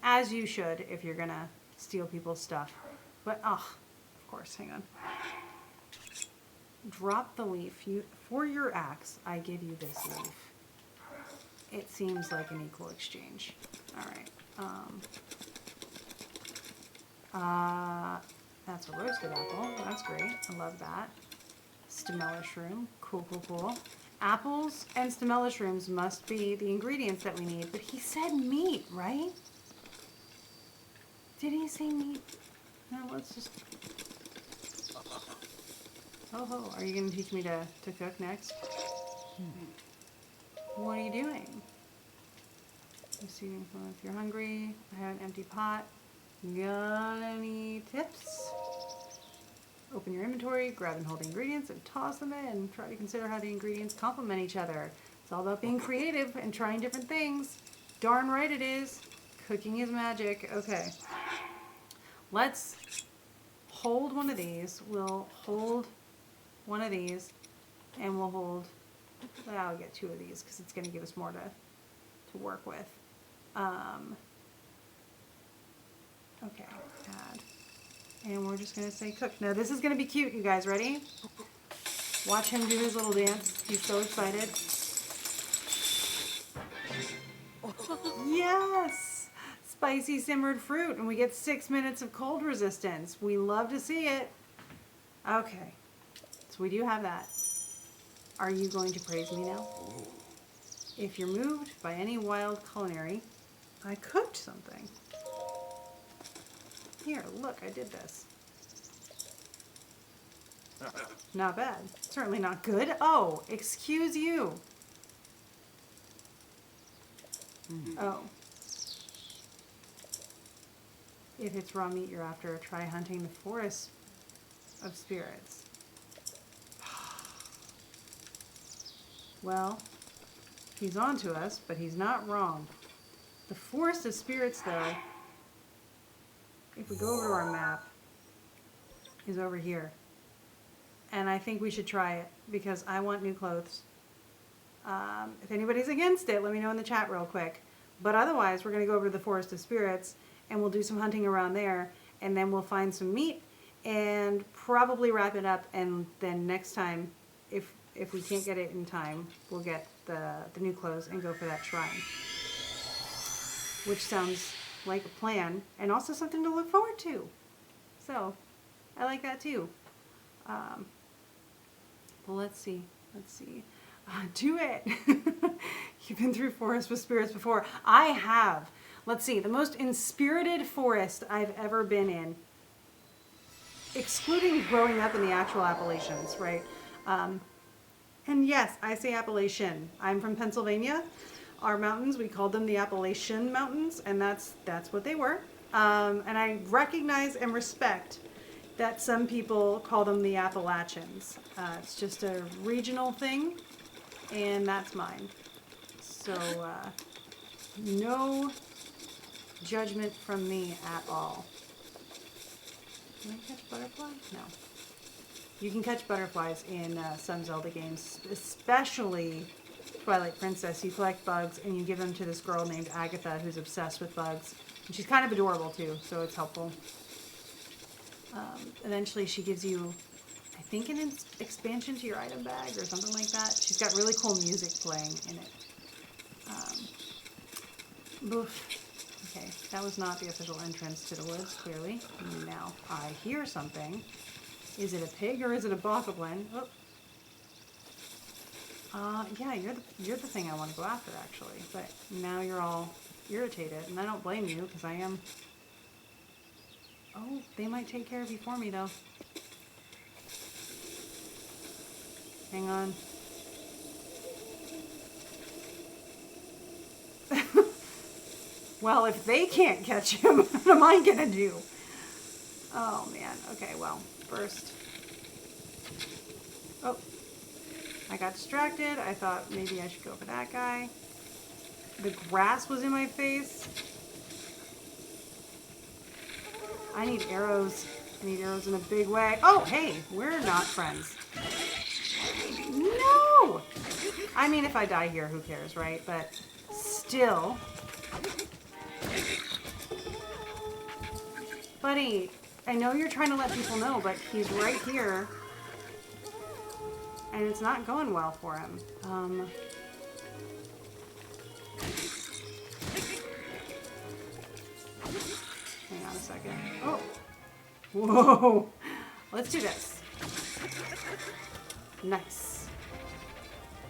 As you should if you're going to steal people's stuff. But, of course, hang on. Drop the leaf. For your axe, I give you this leaf. It seems like an equal exchange. All right. That's a roasted apple. That's great. I love that. Stamella shroom. Cool. Apples and stamella shrooms must be the ingredients that we need. But he said meat, right? Did he say meat? No, let's just... Oh, are you going to teach me to cook next? What are you doing? Receiving food. If you're hungry, I have an empty pot. Got any tips? Open your inventory, grab and hold the ingredients, and toss them in. Try to consider how the ingredients complement each other. It's all about being creative and trying different things. Darn right it is. Cooking is magic. Okay. Let's hold one of these. We'll hold one of these, and we'll hold... I'll get 2 of these because it's going to give us more to work with. Okay, add. And we're just going to say cook. Now this is going to be cute, you guys. Ready? Watch him do his little dance. He's so excited. Yes! Spicy simmered fruit. And we get 6 minutes of cold resistance. We love to see it. Okay. So we do have that. Are you going to praise me now? If you're moved by any wild culinary, I cooked something. Here, look, I did this. Not bad. Certainly not good. Oh, excuse you. Oh. If it's raw meat you're after, try hunting the forest of spirits. Well, he's on to us, but he's not wrong. The forest of spirits, though, if we go over to our map, is over here. And I think we should try it because I want new clothes. If anybody's against it, let me know in the chat real quick. But otherwise, we're going to go over to the Forest of Spirits and we'll do some hunting around there. And then we'll find some meat and probably wrap it up. And then next time, if we can't get it in time, we'll get the new clothes and go for that shrine. Which sounds like a plan and also something to look forward to. So, I like that too. Well, let's see. Do it. You've been through Forest with Spirits before. I have. Let's see. The most inspirited forest I've ever been in, excluding growing up in the actual Appalachians, right? And yes, I say Appalachian. I'm from Pennsylvania. Our mountains, we called them the Appalachian Mountains, and that's what they were. And I recognize and respect that some people call them the Appalachians. It's just a regional thing, and that's mine. So, no judgment from me at all. Can I catch butterflies? No. You can catch butterflies in some Zelda games, especially Twilight Princess. You collect bugs, and you give them to this girl named Agatha who's obsessed with bugs. And she's kind of adorable, too, so it's helpful. Eventually she gives you, I think, an expansion to your item bag or something like that. She's got really cool music playing in it. Okay, that was not the official entrance to the woods, clearly. Now, I hear something. Is it a pig or is it a bokoblin? Oh. Yeah, you're the thing I want to go after, actually. But now you're all irritated, and I don't blame you, because I am... Oh, they might take care of you for me, though. Hang on. Well, if they can't catch him, what am I gonna do? Oh, man. Okay, well, first... Oh. I got distracted. I thought maybe I should go for that guy. The grass was in my face. I need arrows. I need arrows in a big way. Oh, hey, we're not friends. No! I mean, if I die here, who cares, right? But still. Buddy, I know you're trying to let people know, but he's right here. And it's not going well for him. Hang on a second. Oh! Whoa! Let's do this. Nice.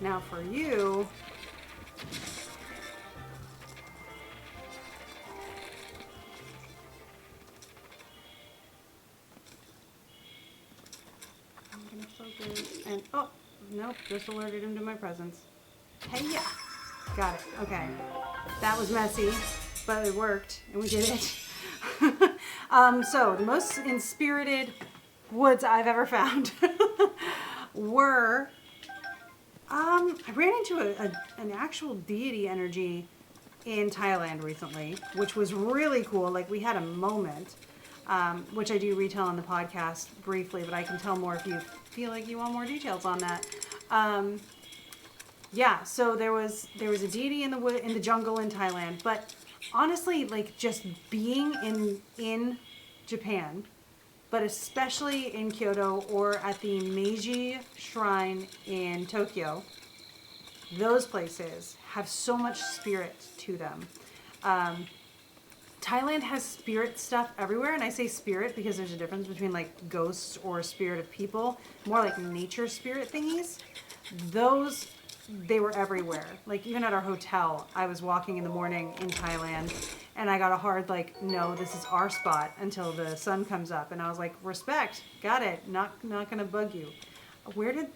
Now for you... I'm gonna focus and... Oh! Nope, just alerted him to my presence. Hey, yeah! Got it. Okay. That was messy, but it worked, and we did it. So, the most inspirited woods I've ever found were... I ran into an actual deity energy in Thailand recently, which was really cool. Like, we had a moment, which I do retell on the podcast briefly, but I can tell more if you feel like you want more details on that. Yeah, so there was a deity in the jungle in Thailand, but honestly, like, just being in Japan, but especially in Kyoto or at the Meiji Shrine in Tokyo, those places have so much spirit to them. Thailand has spirit stuff everywhere, and I say spirit because there's a difference between like ghosts or spirit of people, more like nature spirit thingies. Those, they were everywhere. Like even at our hotel, I was walking in the morning in Thailand, and I got a hard like, no, this is our spot until the sun comes up, and I was like, respect, got it, not gonna bug you. Where did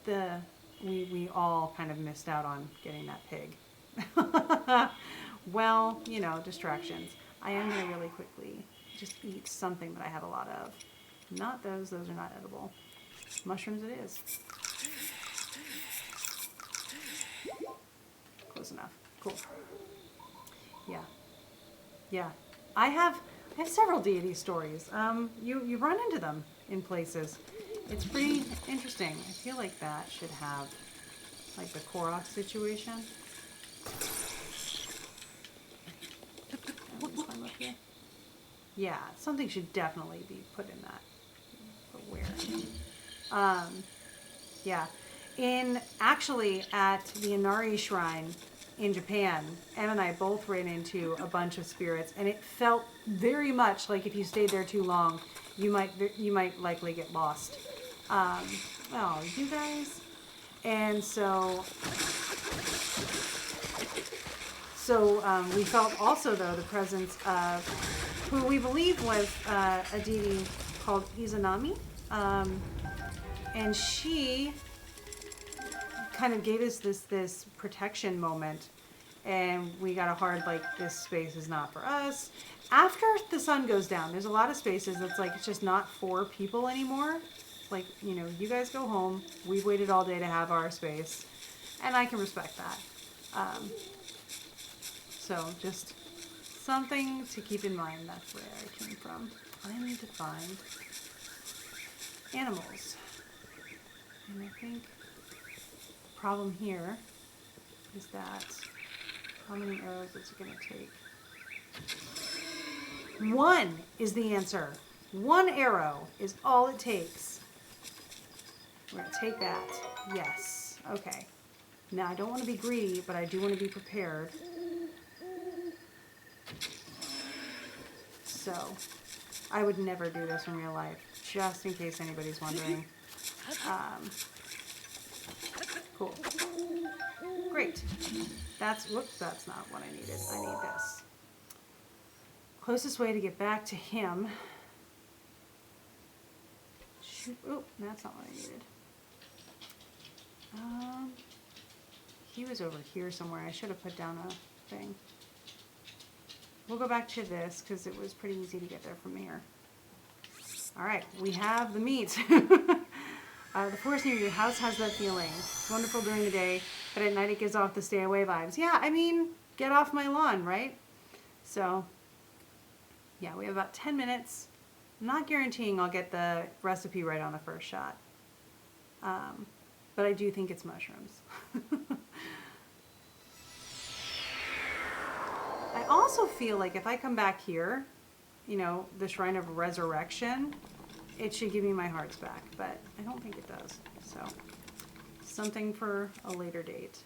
we all kind of missed out on getting that pig. Well, you know, distractions. I am going to really quickly just eat something that I have a lot of. Not those are not edible. Mushrooms it is. Close enough. Cool. Yeah. I have several deity stories. You run into them in places. It's pretty interesting. I feel like that should have like the Korok situation. Climb up here. Yeah, something should definitely be put in that. But where? Yeah. Actually at the Inari Shrine in Japan, Em and I both ran into a bunch of spirits, and it felt very much like if you stayed there too long, you might likely get lost. Oh, you guys. And so we felt also, though, the presence of who we believe was a deity called Izanami. And she kind of gave us this protection moment. And we got a hard, like, this space is not for us. After the sun goes down, there's a lot of spaces that's like, it's just not for people anymore. Like, you know, you guys go home. We've waited all day to have our space. And I can respect that. So just something to keep in mind. That's where I came from. I need to find animals. And I think the problem here is that how many arrows is it going to take? 1 is the answer. 1 arrow is all it takes. We're going to take that. Yes. Okay. Now, I don't want to be greedy, but I do want to be prepared. So, I would never do this in real life, just in case anybody's wondering. Cool. Great. Whoops, that's not what I needed. I need this. Closest way to get back to him. Shoot. Oh, that's not what I needed. He was over here somewhere. I should have put down a thing. We'll go back to this because it was pretty easy to get there from here. All right, we have the meat. The forest near your house has that feeling. It's wonderful during the day, but at night it gives off the stay away vibes. Yeah, I mean, get off my lawn, right? So, yeah, we have about 10 minutes. I'm not guaranteeing I'll get the recipe right on the first shot. But I do think it's mushrooms. I also feel like if I come back here, you know, the Shrine of Resurrection, it should give me my hearts back, but I don't think it does. So, something for a later date.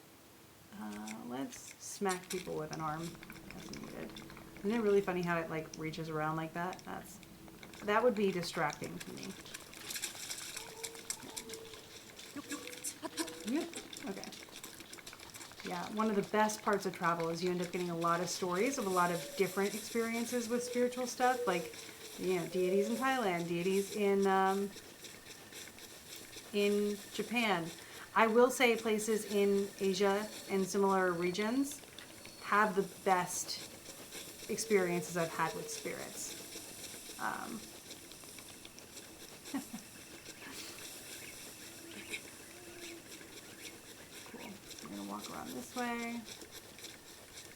Let's smack people with an arm as needed. Isn't it really funny how it like reaches around like that? That would be distracting to me. Yep. Okay. Yeah, one of the best parts of travel is you end up getting a lot of stories of a lot of different experiences with spiritual stuff, like, you know, deities in Thailand, deities in Japan. I will say places in Asia and similar regions have the best experiences I've had with spirits. Cool. I'm gonna walk around this way.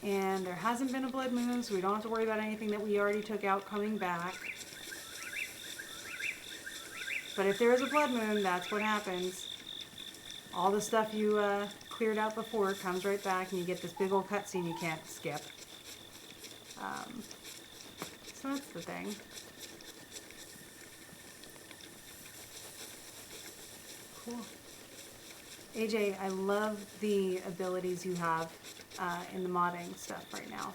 And there hasn't been a blood moon, so we don't have to worry about anything that we already took out coming back. But if there is a blood moon, that's what happens. All the stuff you cleared out before comes right back, and you get this big old cutscene you can't skip. So that's the thing. Cool. AJ, I love the abilities you have in the modding stuff right now.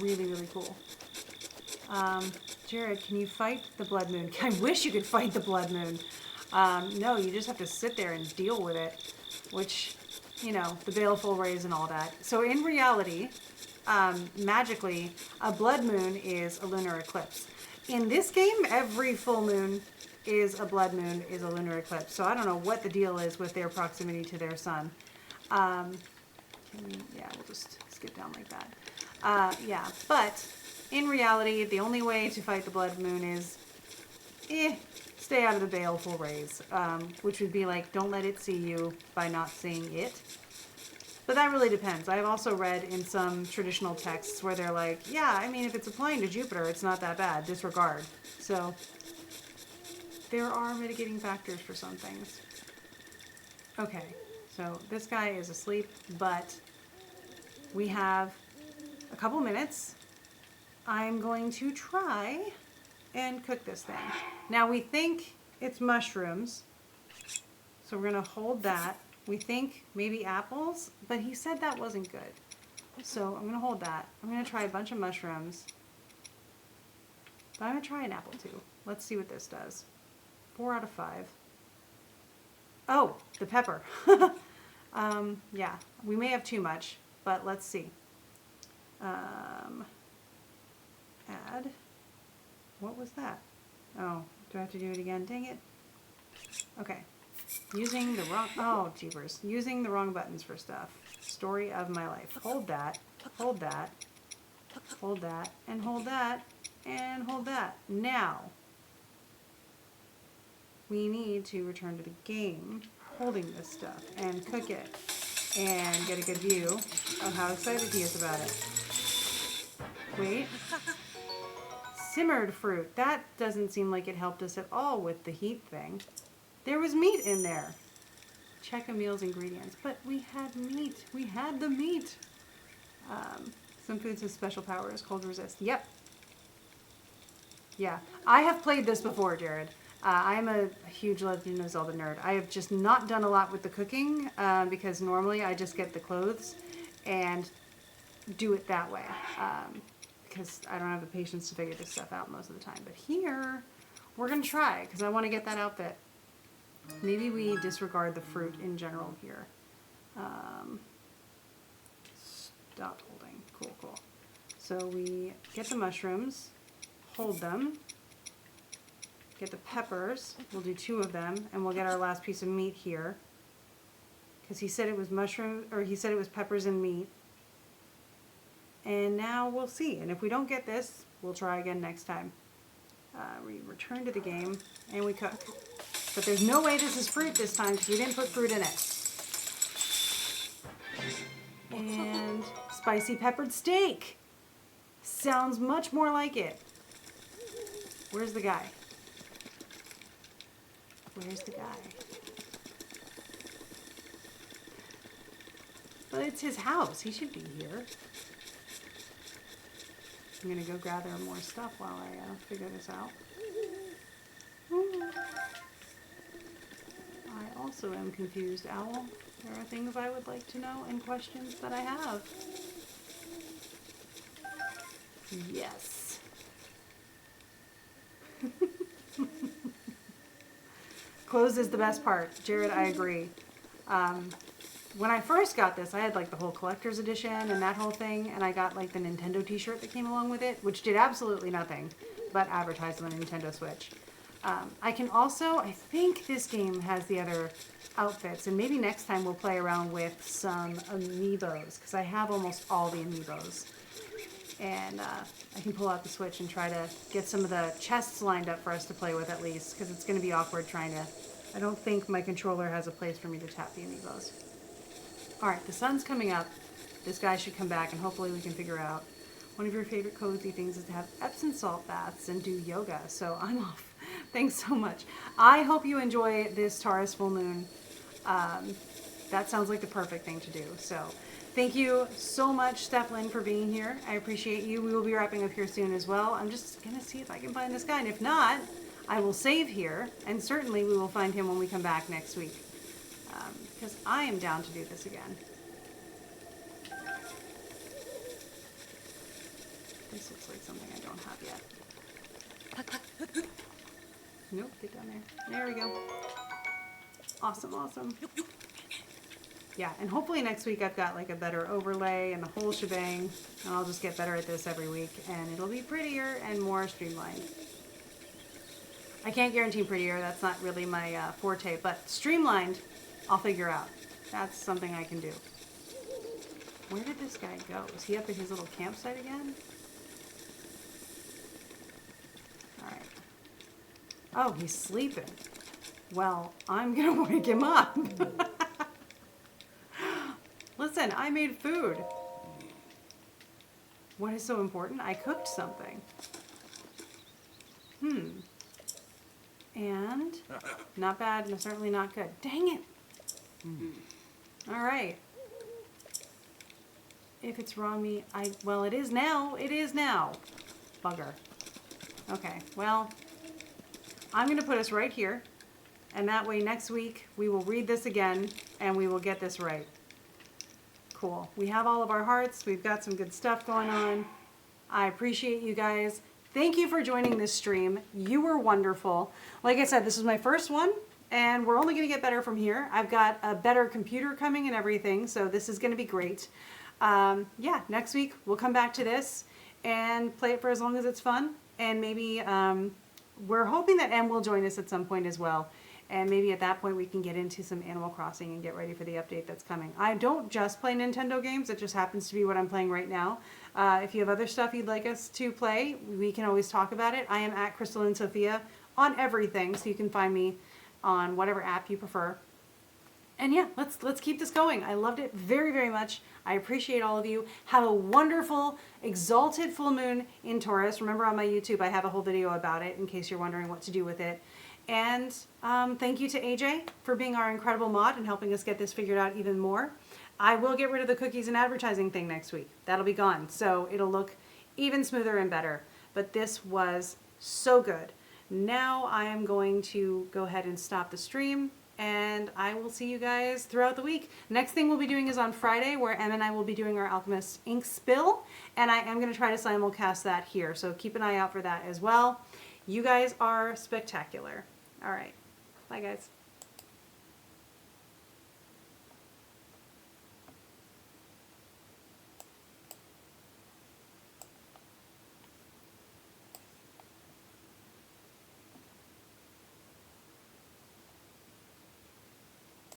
Really, really cool. Jared, can you fight the blood moon? I wish you could fight the blood moon. No, you just have to sit there and deal with it, which, you know, the baleful rays and all that. So in reality, magically, a blood moon is a lunar eclipse. In this game, every full moon is a blood moon, is a lunar eclipse. So I don't know what the deal is with their proximity to their sun. Yeah, we'll just skip down like that. Yeah, but in reality, the only way to fight the blood moon is, stay out of the baleful rays, which would be like, don't let it see you by not seeing it. But that really depends. I've also read in some traditional texts where they're like, yeah, I mean, if it's applying to Jupiter, it's not that bad, disregard. So there are mitigating factors for some things. Okay, so this guy is asleep, but we have a couple minutes. I'm going to try and cook this thing. Now we think it's mushrooms, so we're gonna hold that. We think maybe apples, but he said that wasn't good. So I'm gonna hold that. I'm gonna try a bunch of mushrooms, but I'm gonna try an apple too. Let's see what this does. 4 out of 5. Oh, the pepper. Yeah, we may have too much, but let's see. Add. What was that? Oh, do I have to do it again? Dang it. Okay. Using the wrong, oh, jeepers. Using the wrong buttons for stuff. Story of my life. Hold that, hold that, hold that, and hold that, and hold that. Now, we need to return to the game holding this stuff and cook it and get a good view of how excited he is about it. Wait. Simmered fruit. That doesn't seem like it helped us at all with the heat thing. There was meat in there. Check a meal's ingredients. But we had meat. We had the meat. Some foods have special powers. Cold resist. Yep. Yeah. I have played this before, Jared. I'm a huge Legend of Zelda nerd. I have just not done a lot with the cooking because normally I just get the clothes and do it that way. Because I don't have the patience to figure this stuff out most of the time. But here, we're going to try, because I want to get that outfit. Maybe we disregard the fruit in general here. Stop holding. Cool, cool. So we get the mushrooms, hold them, get the peppers, we'll do 2 of them, and we'll get our last piece of meat here. Because he said it was mushroom, or he said it was peppers and meat. And now we'll see. And if we don't get this, we'll try again next time. We return to the game and we cook. But there's no way this is fruit this time because we didn't put fruit in it. And spicy peppered steak. Sounds much more like it. Where's the guy? Where's the guy? But it's his house. He should be here. I'm going to go gather more stuff while I figure this out. I also am confused, Owl. There are things I would like to know and questions that I have. Yes. Clothes is the best part. Jared, I agree. When I first got this, I had like the whole collector's edition and that whole thing, and I got like the Nintendo t-shirt that came along with it, which did absolutely nothing but advertise on the Nintendo Switch. I can also, I think this game has the other outfits, and maybe next time we'll play around with some amiibos, because I have almost all the amiibos. And I can pull out the Switch and try to get some of the chests lined up for us to play with at least, because it's going to be awkward trying to... I don't think my controller has a place for me to tap the amiibos. Alright, the sun's coming up. This guy should come back, and hopefully we can figure out. One of your favorite cozy things is to have Epsom salt baths and do yoga, so I'm off. Thanks so much. I hope you enjoy this Taurus full moon. That sounds like the perfect thing to do. So thank you so much, Stephlin, for being here. I appreciate you. We will be wrapping up here soon as well. I'm just going to see if I can find this guy. And if not, I will save here. And certainly we will find him when we come back next week. Because I am down to do this again. This looks like something I don't have yet. Nope, get down there. There we go. Awesome, awesome. Yeah, and hopefully next week I've got like a better overlay and the whole shebang. And I'll just get better at this every week. And it'll be prettier and more streamlined. I can't guarantee prettier. That's not really my forte. But streamlined, I'll figure out. That's something I can do. Where did this guy go? Is he up at his little campsite again? Alright. Oh, he's sleeping. Well, I'm gonna wake him up. Listen, I made food. What is so important? I cooked something. And not bad, and certainly not good. Dang it. All right. If it's raw meat, well, it is now. It is now. Bugger. Okay, well, I'm going to put us right here. And that way next week we will read this again and we will get this right. Cool. We have all of our hearts. We've got some good stuff going on. I appreciate you guys. Thank you for joining this stream. You were wonderful. Like I said, this is my first one, and we're only going to get better from here. I've got a better computer coming and everything, so this is going to be great. Yeah, next week we'll come back to this and play it for as long as it's fun. And maybe we're hoping that Em will join us at some point as well. And maybe at that point we can get into some Animal Crossing and get ready for the update that's coming. I don't just play Nintendo games. It just happens to be what I'm playing right now. If you have other stuff you'd like us to play, we can always talk about it. I am at Crystal and Sophia on everything, so you can find me on whatever app you prefer. And yeah, let's keep this going. I loved it very, very much. I appreciate all of you. Have a wonderful, exalted full moon in Taurus. Remember on my YouTube, I have a whole video about it in case you're wondering what to do with it. And thank you to AJ for being our incredible mod and helping us get this figured out even more. I will get rid of the cookies and advertising thing next week. That'll be gone. So it'll look even smoother and better. But this was so good. Now I am going to go ahead and stop the stream. And I will see you guys throughout the week. Next thing we'll be doing is on Friday, where Em and I will be doing our Alchemist ink spill. And I am going to try to simulcast that here. So keep an eye out for that as well. You guys are spectacular. All right. Bye, guys.